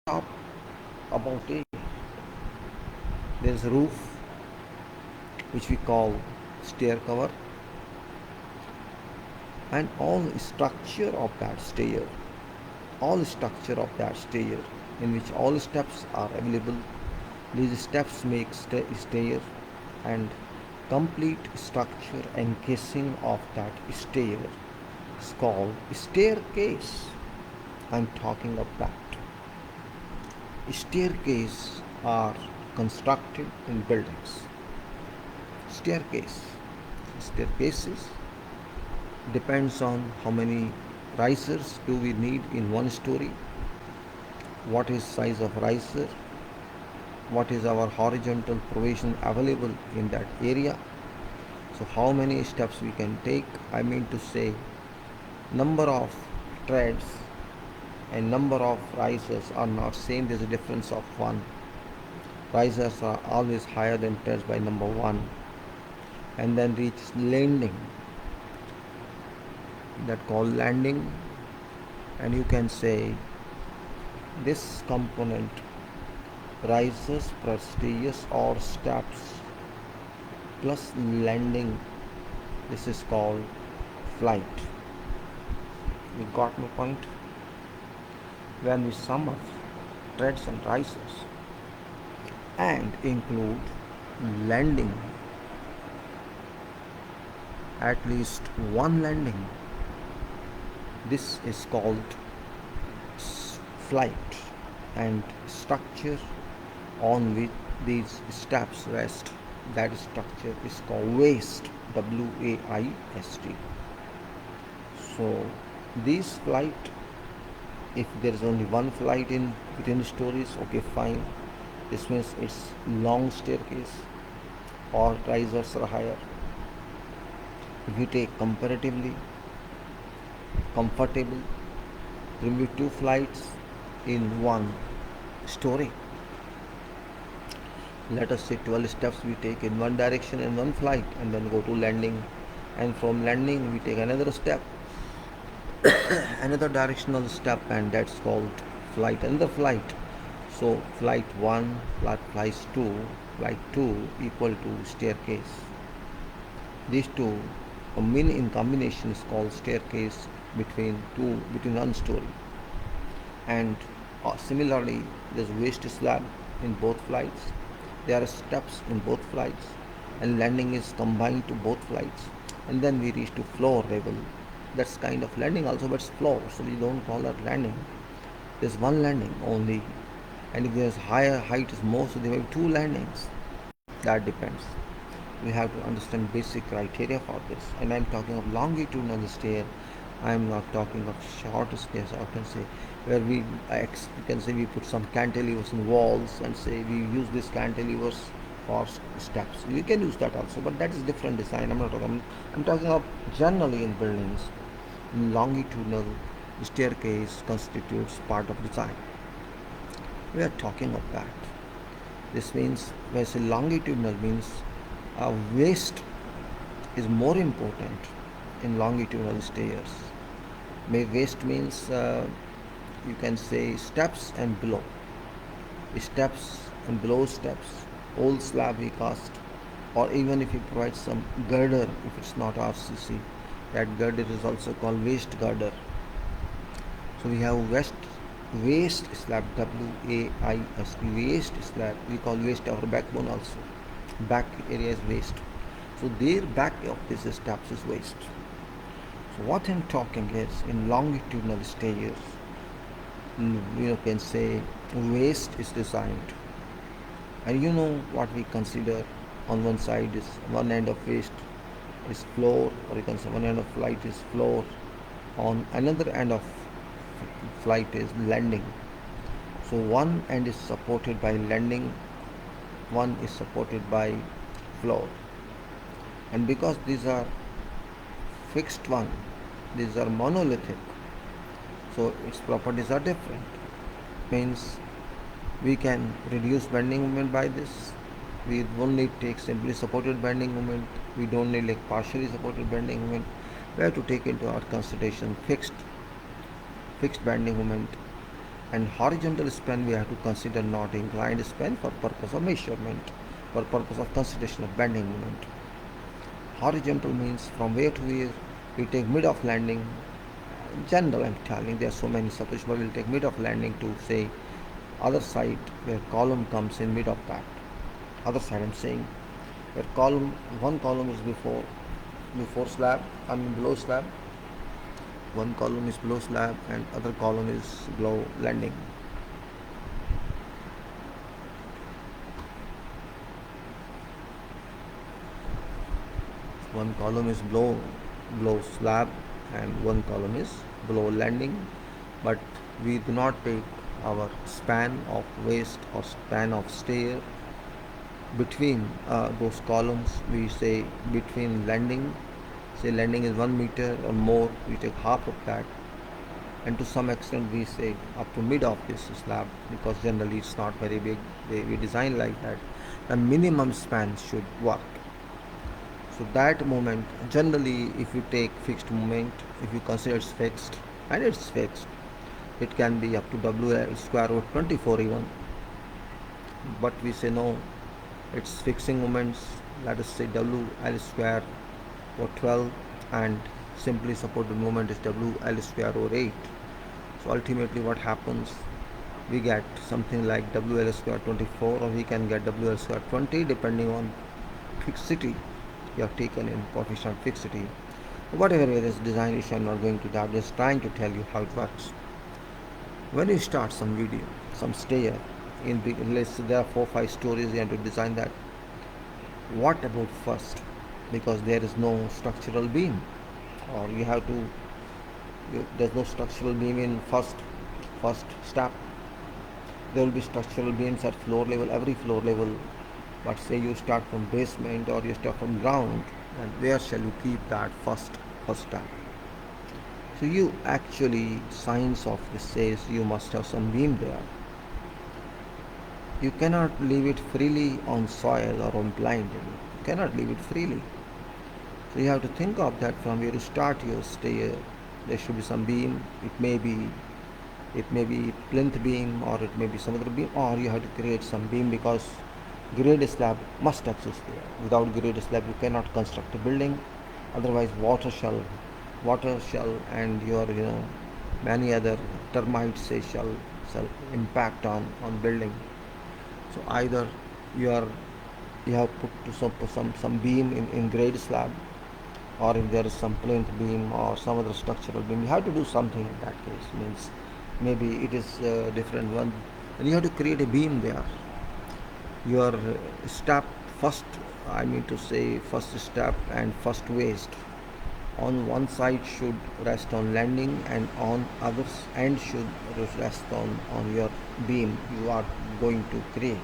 Top about it, there is a roof which we call stair cover, and all structure of that stair, in which all steps are available. These steps make stair, and complete structure and casing of that stair is called staircase. I'm talking of that. Staircase are constructed in buildings. Staircases depends on how many risers do we need in one story, what is size of riser, what is our horizontal provision available in that area. So how many steps we can take, I mean to say number of treads and number of risers are not same. There's a difference of one. Risers are always higher than treads by number one. And then reach landing, that called landing. And you can say this component rises, prestigious or steps plus landing. This is called flight. You got my point? When we sum up treads and rises and include landing, at least one landing, this is called flight, and structure on which these steps rest, that structure is called waist, waist. So this flight, if there is only one flight in within stories, okay, fine, this means it's long staircase or risers are higher. If you take comparatively comfortable, there will be two flights in one story. Let us say 12 steps we take in one direction in one flight, and then go to landing, and from landing we take another step, another directional step, and that's called flight, another flight. So flight 1 plus flight 2 equal to staircase. These two in combination is called staircase between one story. And similarly, there's waist slab in both flights. There are steps in both flights, and landing is combined to both flights. And then we reach to floor level. That's kind of landing also, but it's floor, so we don't call it landing. There's one landing only, and if there's higher height is more, so there may be two landings. That depends. We have to understand basic criteria for this. And I'm talking of longitudinal stair. I'm not talking of short stairs. I can say where we can say we put some cantilevers in walls and say we use these cantilevers for steps. You can use that also, but that is different design. I'm talking of generally in buildings. Longitudinal staircase constitutes part of design. We are talking of that. This means when I say longitudinal means waist is more important in longitudinal stairs. Waist means you can say steps and below. Steps and below steps. Old slab we cast, or even if you provide some girder, if it's not RCC, that girder is also called waist girder. So we have waist slab, waist, waist slab. We call waist our backbone also. Back area is waist. So their back of this steps is waist. So what I'm talking is in longitudinal stairs, you can say waist is designed, and you know what we consider on one side is one end of waist is floor, or you can say one end of flight is floor, on another end of flight is landing. So one end is supported by landing, one is supported by floor, and because these are fixed one, these are monolithic, so its properties are different. Means we can reduce bending moment by this. We don't need to take simply supported bending moment. We don't need like partially supported bending moment. We have to take into our consideration fixed bending moment, and horizontal span we have to consider not inclined span for purpose of measurement, for purpose of consideration of bending moment. Horizontal means from where to where we take mid of landing. In general, I'm telling there are so many suppositions, but we'll take mid of landing to say other side where column comes in mid of that. Other side I'm saying where one column is before slab, below slab. One column is below slab and other column is below landing. One column is below slab and one column is below landing, but we do not take our span of waist or span of stair between those columns. We say between landing, say landing is 1 meter or more, we take half of that, and to some extent we say up to mid of this slab, because generally it's not very big. We design like that. The minimum span should work. So that moment, generally, if you take fixed moment, if you consider it's fixed, and it's fixed, it can be up to WL square root 24 even. But we say no, it's fixing moments. Let us say WL square or 12, and simply supported moment is WL square or 8. So ultimately what happens, we get something like WL square 24, or we can get WL square 20 depending on fixity you have taken in coefficient fixity. Whatever it is, design issue, I'm not going to that. I'm just trying to tell you how it works. When you start some video, some stair, let's say there are 4-5 stories, you have to design that. What about first? Because there is no structural beam, or you have to. There's no structural beam in first step. There will be structural beams at floor level, every floor level. But say you start from basement or you start from ground, and where shall you keep that first step? So you actually, science of this says you must have some beam there. You cannot leave it freely on soil or on blind. You cannot leave it freely. So you have to think of that from where you start your stair. There should be some beam. It may be plinth beam, or it may be some other beam, or you have to create some beam, because grade slab must exist there. Without grade slab you cannot construct a building. Otherwise water shall and your many other termites say shall impact on building. So either you have put some beam in grade slab, or if there is some plinth beam or some other structural beam, you have to do something in that case. Means maybe it is a different one, and you have to create a beam there. Your step first, I mean to say first step and first waist, on one side should rest on landing, and on other end should rest on your beam you are going to create.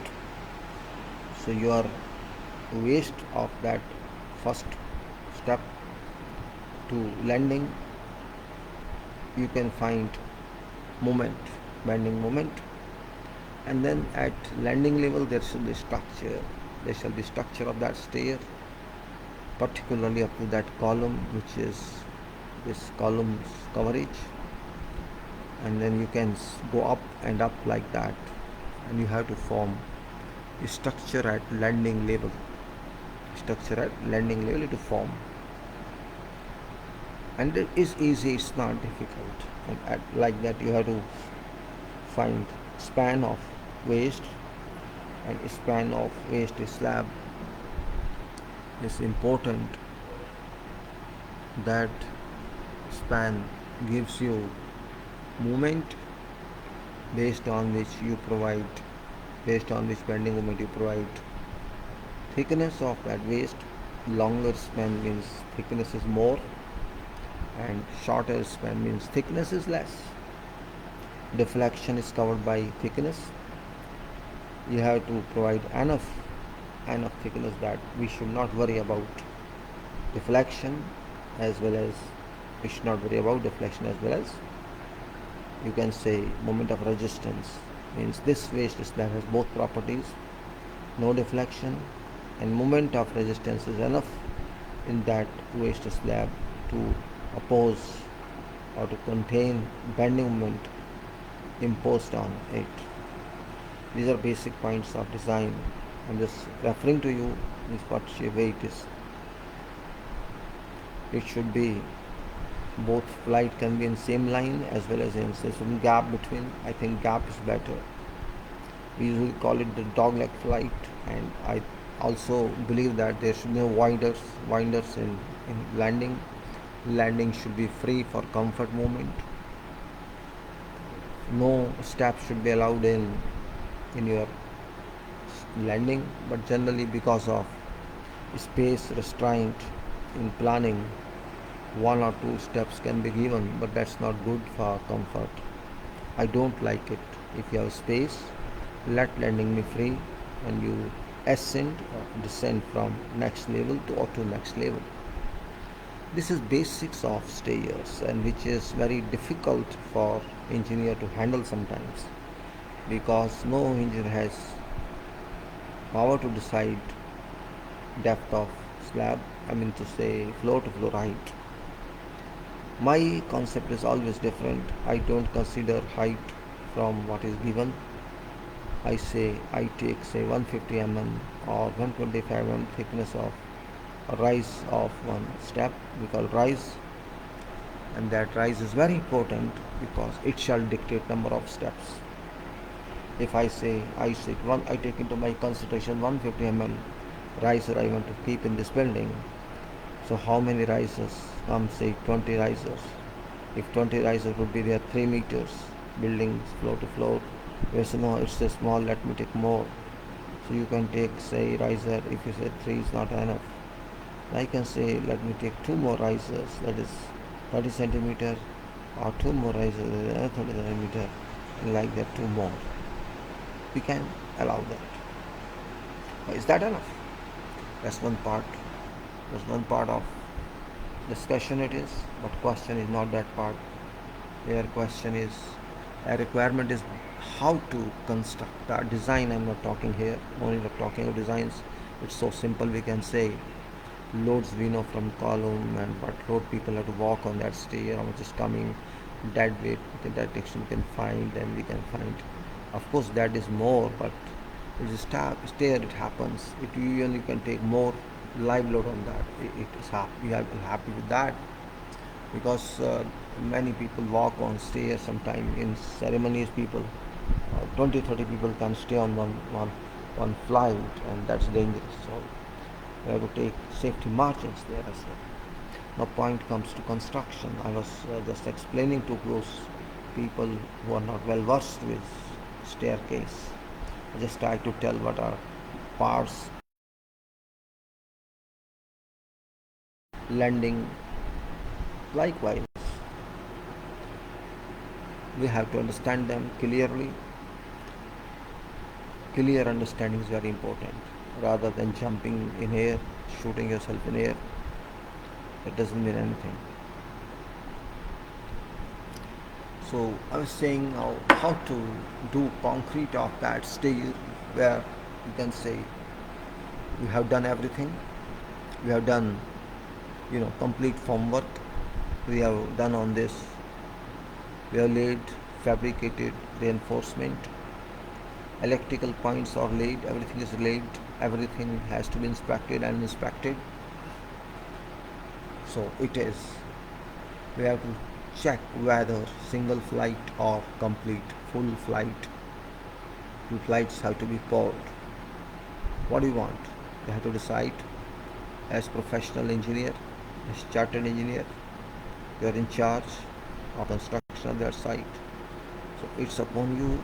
So your waist of that first step to landing, you can find moment, bending moment, and then at landing level there shall be structure of that stair, particularly up to that column, which is this column's coverage, and then you can go up and up like that, and you have to form a structure at landing level to form. And it is easy, it's not difficult. And like that you have to find span of waist, and span of waist slab is important. That span gives you moment based on which bending moment you provide. Thickness of that waist, longer span means thickness is more, and shorter span means thickness is less. Deflection is covered by thickness. You have to provide enough thickness that we should not worry about deflection, as well as we should not worry about deflection, as well as you can say moment of resistance. Means this waist slab has both properties, no deflection, and moment of resistance is enough in that waist slab to oppose or to contain bending moment imposed on it. These are basic points of design. I'm just referring to you is what way it is. It should be both flight can be in same line, as well as in some gap between. I think gap is better. We usually call it the dog leg flight, and I also believe that there should be no winders in landing. Landing should be free for comfort movement. No steps should be allowed in your landing, but generally because of space restraint in planning, 1 or 2 steps can be given, but that's not good for comfort. I don't like it. If you have space, let landing be free, and you ascend or descend from next level to next level. This is basics of stairs and which is very difficult for engineer to handle sometimes because no engineer has power to decide depth of slab, I mean to say floor to floor height. My concept is always different. I don't consider height from what is given. I say I take say 150 or 125 thickness of a rise of one step we call rise, and that rise is very important because it shall dictate number of steps. If I say I take into my consideration 150 riser I want to keep in this building. So how many risers? Come say 20 risers. If 20 risers would be there 3 meters, buildings floor to floor. Yes, no, it's a small. Let me take more. So you can take say riser. If you say 3 is not enough, I can say let me take 2 more risers. That is 30 centimeter, or 2 more risers. That is another 30 centimeter, and like that 2 more. We can allow that. Is that enough? That's one part. That's one part of discussion it is, but question is not that part. Their question is, a requirement is how to construct that design. I'm not talking here, only not talking of designs. It's so simple, we can say loads we know from column and what load people have to walk on that stair, how much is coming, that weight, that direction we can find, and we can find. Of course, that is more, but it is stair, it happens. It you can take more live load on that. It is happy. We are happy with that because many people walk on stairs. Sometimes in ceremonies, people 20, 30 people can stay on one flight, and that's dangerous. So we have to take safety margins there as well. Now, point comes to construction. I was just explaining to those people who are not well versed with staircase. I just try to tell what are parts, landing. Likewise, we have to understand them clearly. Clear understanding is very important. Rather than jumping in air, shooting yourself in air, that doesn't mean anything. So I was saying now how to do concrete of that stage where you can say we have done everything. We have done, complete form work. We have done on this. We have laid, fabricated reinforcement. Electrical points are laid. Everything is laid. Everything has to be inspected and inspected. So it is. We have to check whether single flight or complete full flight. Two flights have to be poured. What do you want? You have to decide as professional engineer, as chartered engineer. You are in charge of construction of that site. So it's upon you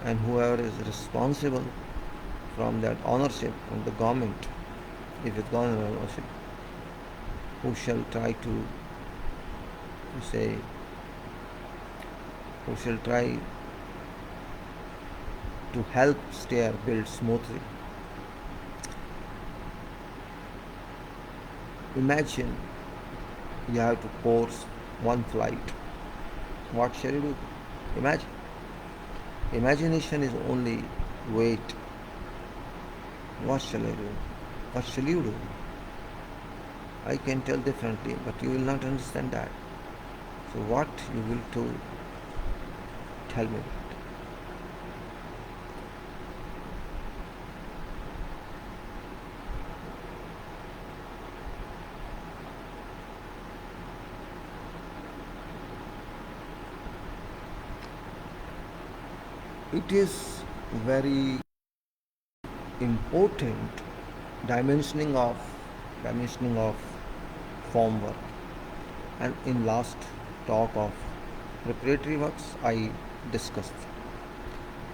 and whoever is responsible from that ownership from the government, if it's government ownership, who shall try to say, who shall try to help stair build smoothly. Imagine you have to course one flight. What shall you do? Imagine. Imagination is only wait. What shall I do? What shall you do? I can tell differently, but you will not understand that. So what you will do? Tell me. It is very important dimensioning of form work. And in last talk of preparatory works, discussed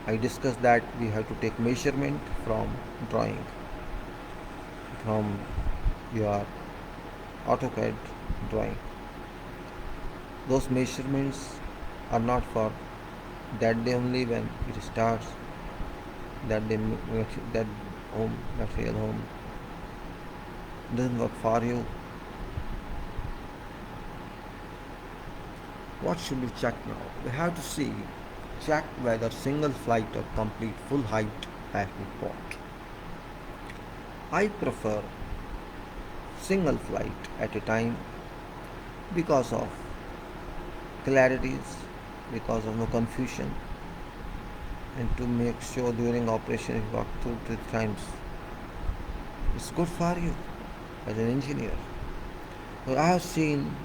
I discussed that we have to take measurement from drawing, from your AutoCAD drawing. Those measurements are not for that day only when it starts, that day, that material home doesn't work for you. What should we check now? We have to check whether single flight or complete full height has been bought. I prefer single flight at a time because of clarities, because of no confusion, and to make sure during operation if you walk 2 3 times, it's good for you as an engineer. So I have seen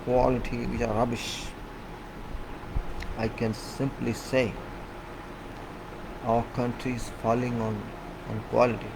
quality which are rubbish. I can simply say our country is falling on quality.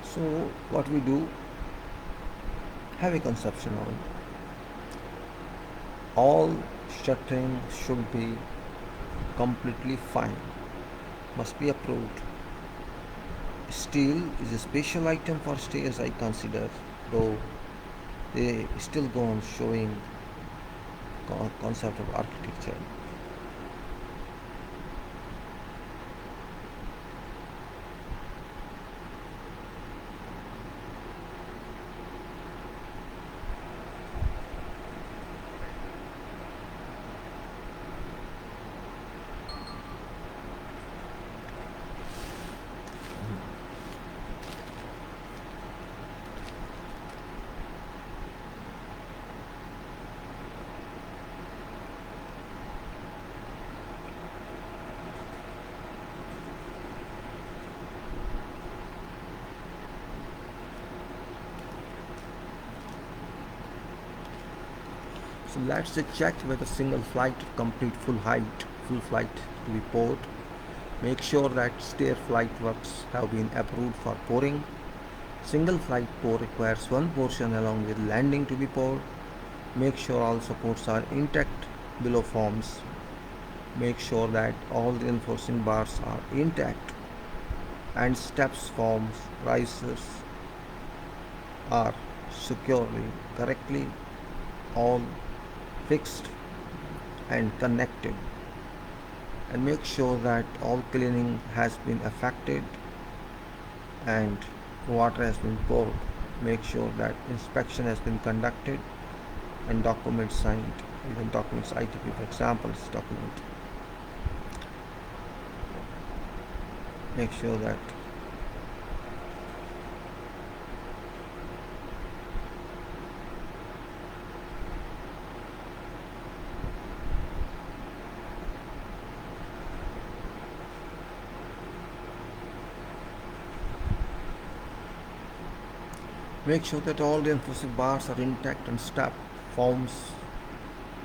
So what we do, have a conception on all shuttering should be completely fine, must be approved. Steel is a special item for stairs I consider, though they still go on showing concept of architecture. So let's check whether single flight or complete full flight to be poured. Make sure that stair flight works have been approved for pouring. Single flight pour requires one portion along with landing to be poured. Make sure all supports are intact below forms. Make sure that all reinforcing bars are intact and steps, forms, risers are securely, correctly all fixed and connected, and make sure that all cleaning has been effected and water has been poured. Make sure that inspection has been conducted and documents signed. Even documents ITP, for example, is document. Make sure that all reinforcing bars are intact and step, forms,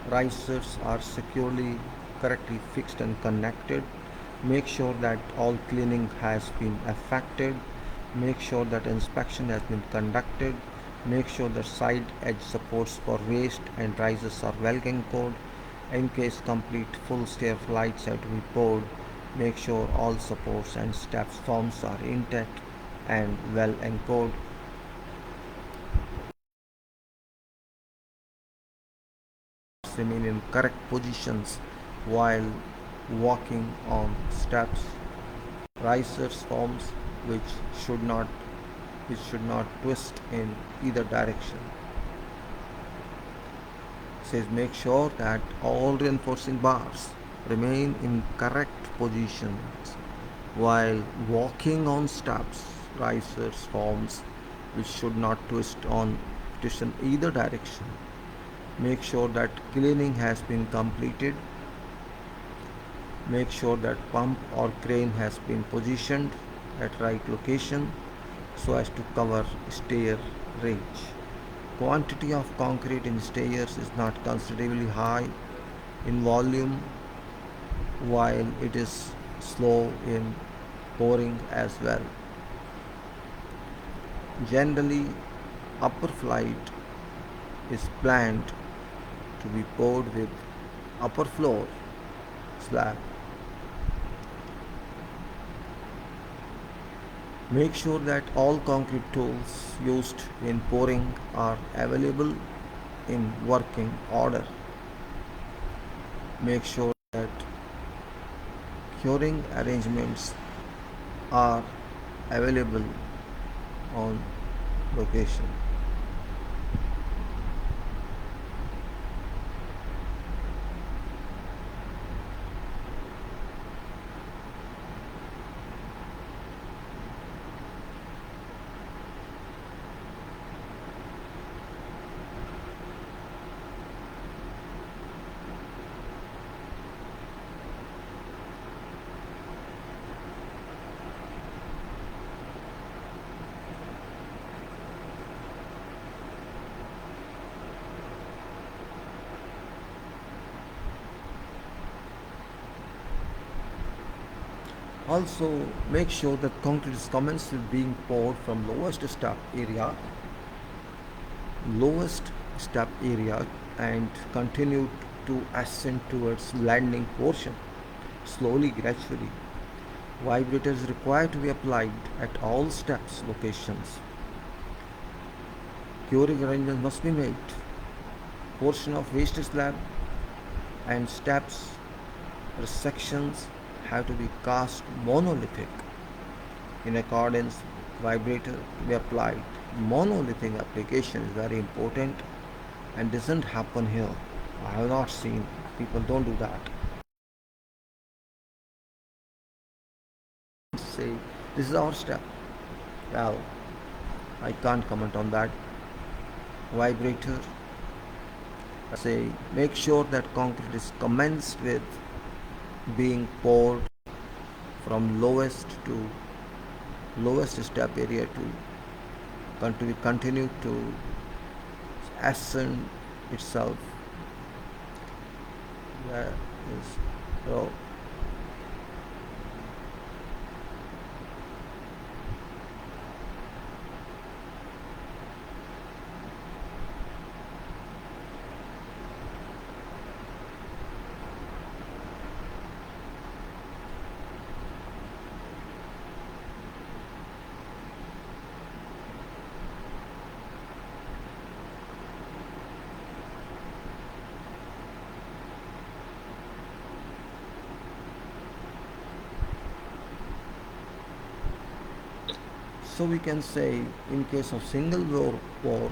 risers are securely, correctly fixed and connected. Make sure that all cleaning has been effected. Make sure that inspection has been conducted. Make sure that side edge supports for waist and risers are well anchored. In case complete full stair flights have to be poured, make sure all supports and steps forms are intact and well anchored. Remain in correct positions while walking on steps. Risers forms which should not twist in either direction. It says make sure that all reinforcing bars remain in correct positions while walking on steps. Risers forms which should not twist in either direction. Make sure that cleaning has been completed. Make sure that pump or crane has been positioned at right location so as to cover stair range. Quantity of concrete in stairs is not considerably high in volume while it is slow in pouring as well. Generally, upper flight is planned to be poured with upper floor slab. Make sure that all concrete tools used in pouring are available in working order. Make sure that curing arrangements are available on location. Also, make sure that concrete is commenced with being poured from lowest step area and continued to ascend towards landing portion slowly, gradually. Vibrator is required to be applied at all steps locations. Curing arrangements must be made. Portion of waste slab and steps or sections have to be cast monolithic. In accordance, vibrator to be applied. Monolithic application is very important and doesn't happen here. I have not seen people don't do that. Say this is our step. Well, I can't comment on that. Vibrator say make sure that concrete is commenced with being poured from lowest step area to continue to ascend itself. That is so. So we can say in case of single bore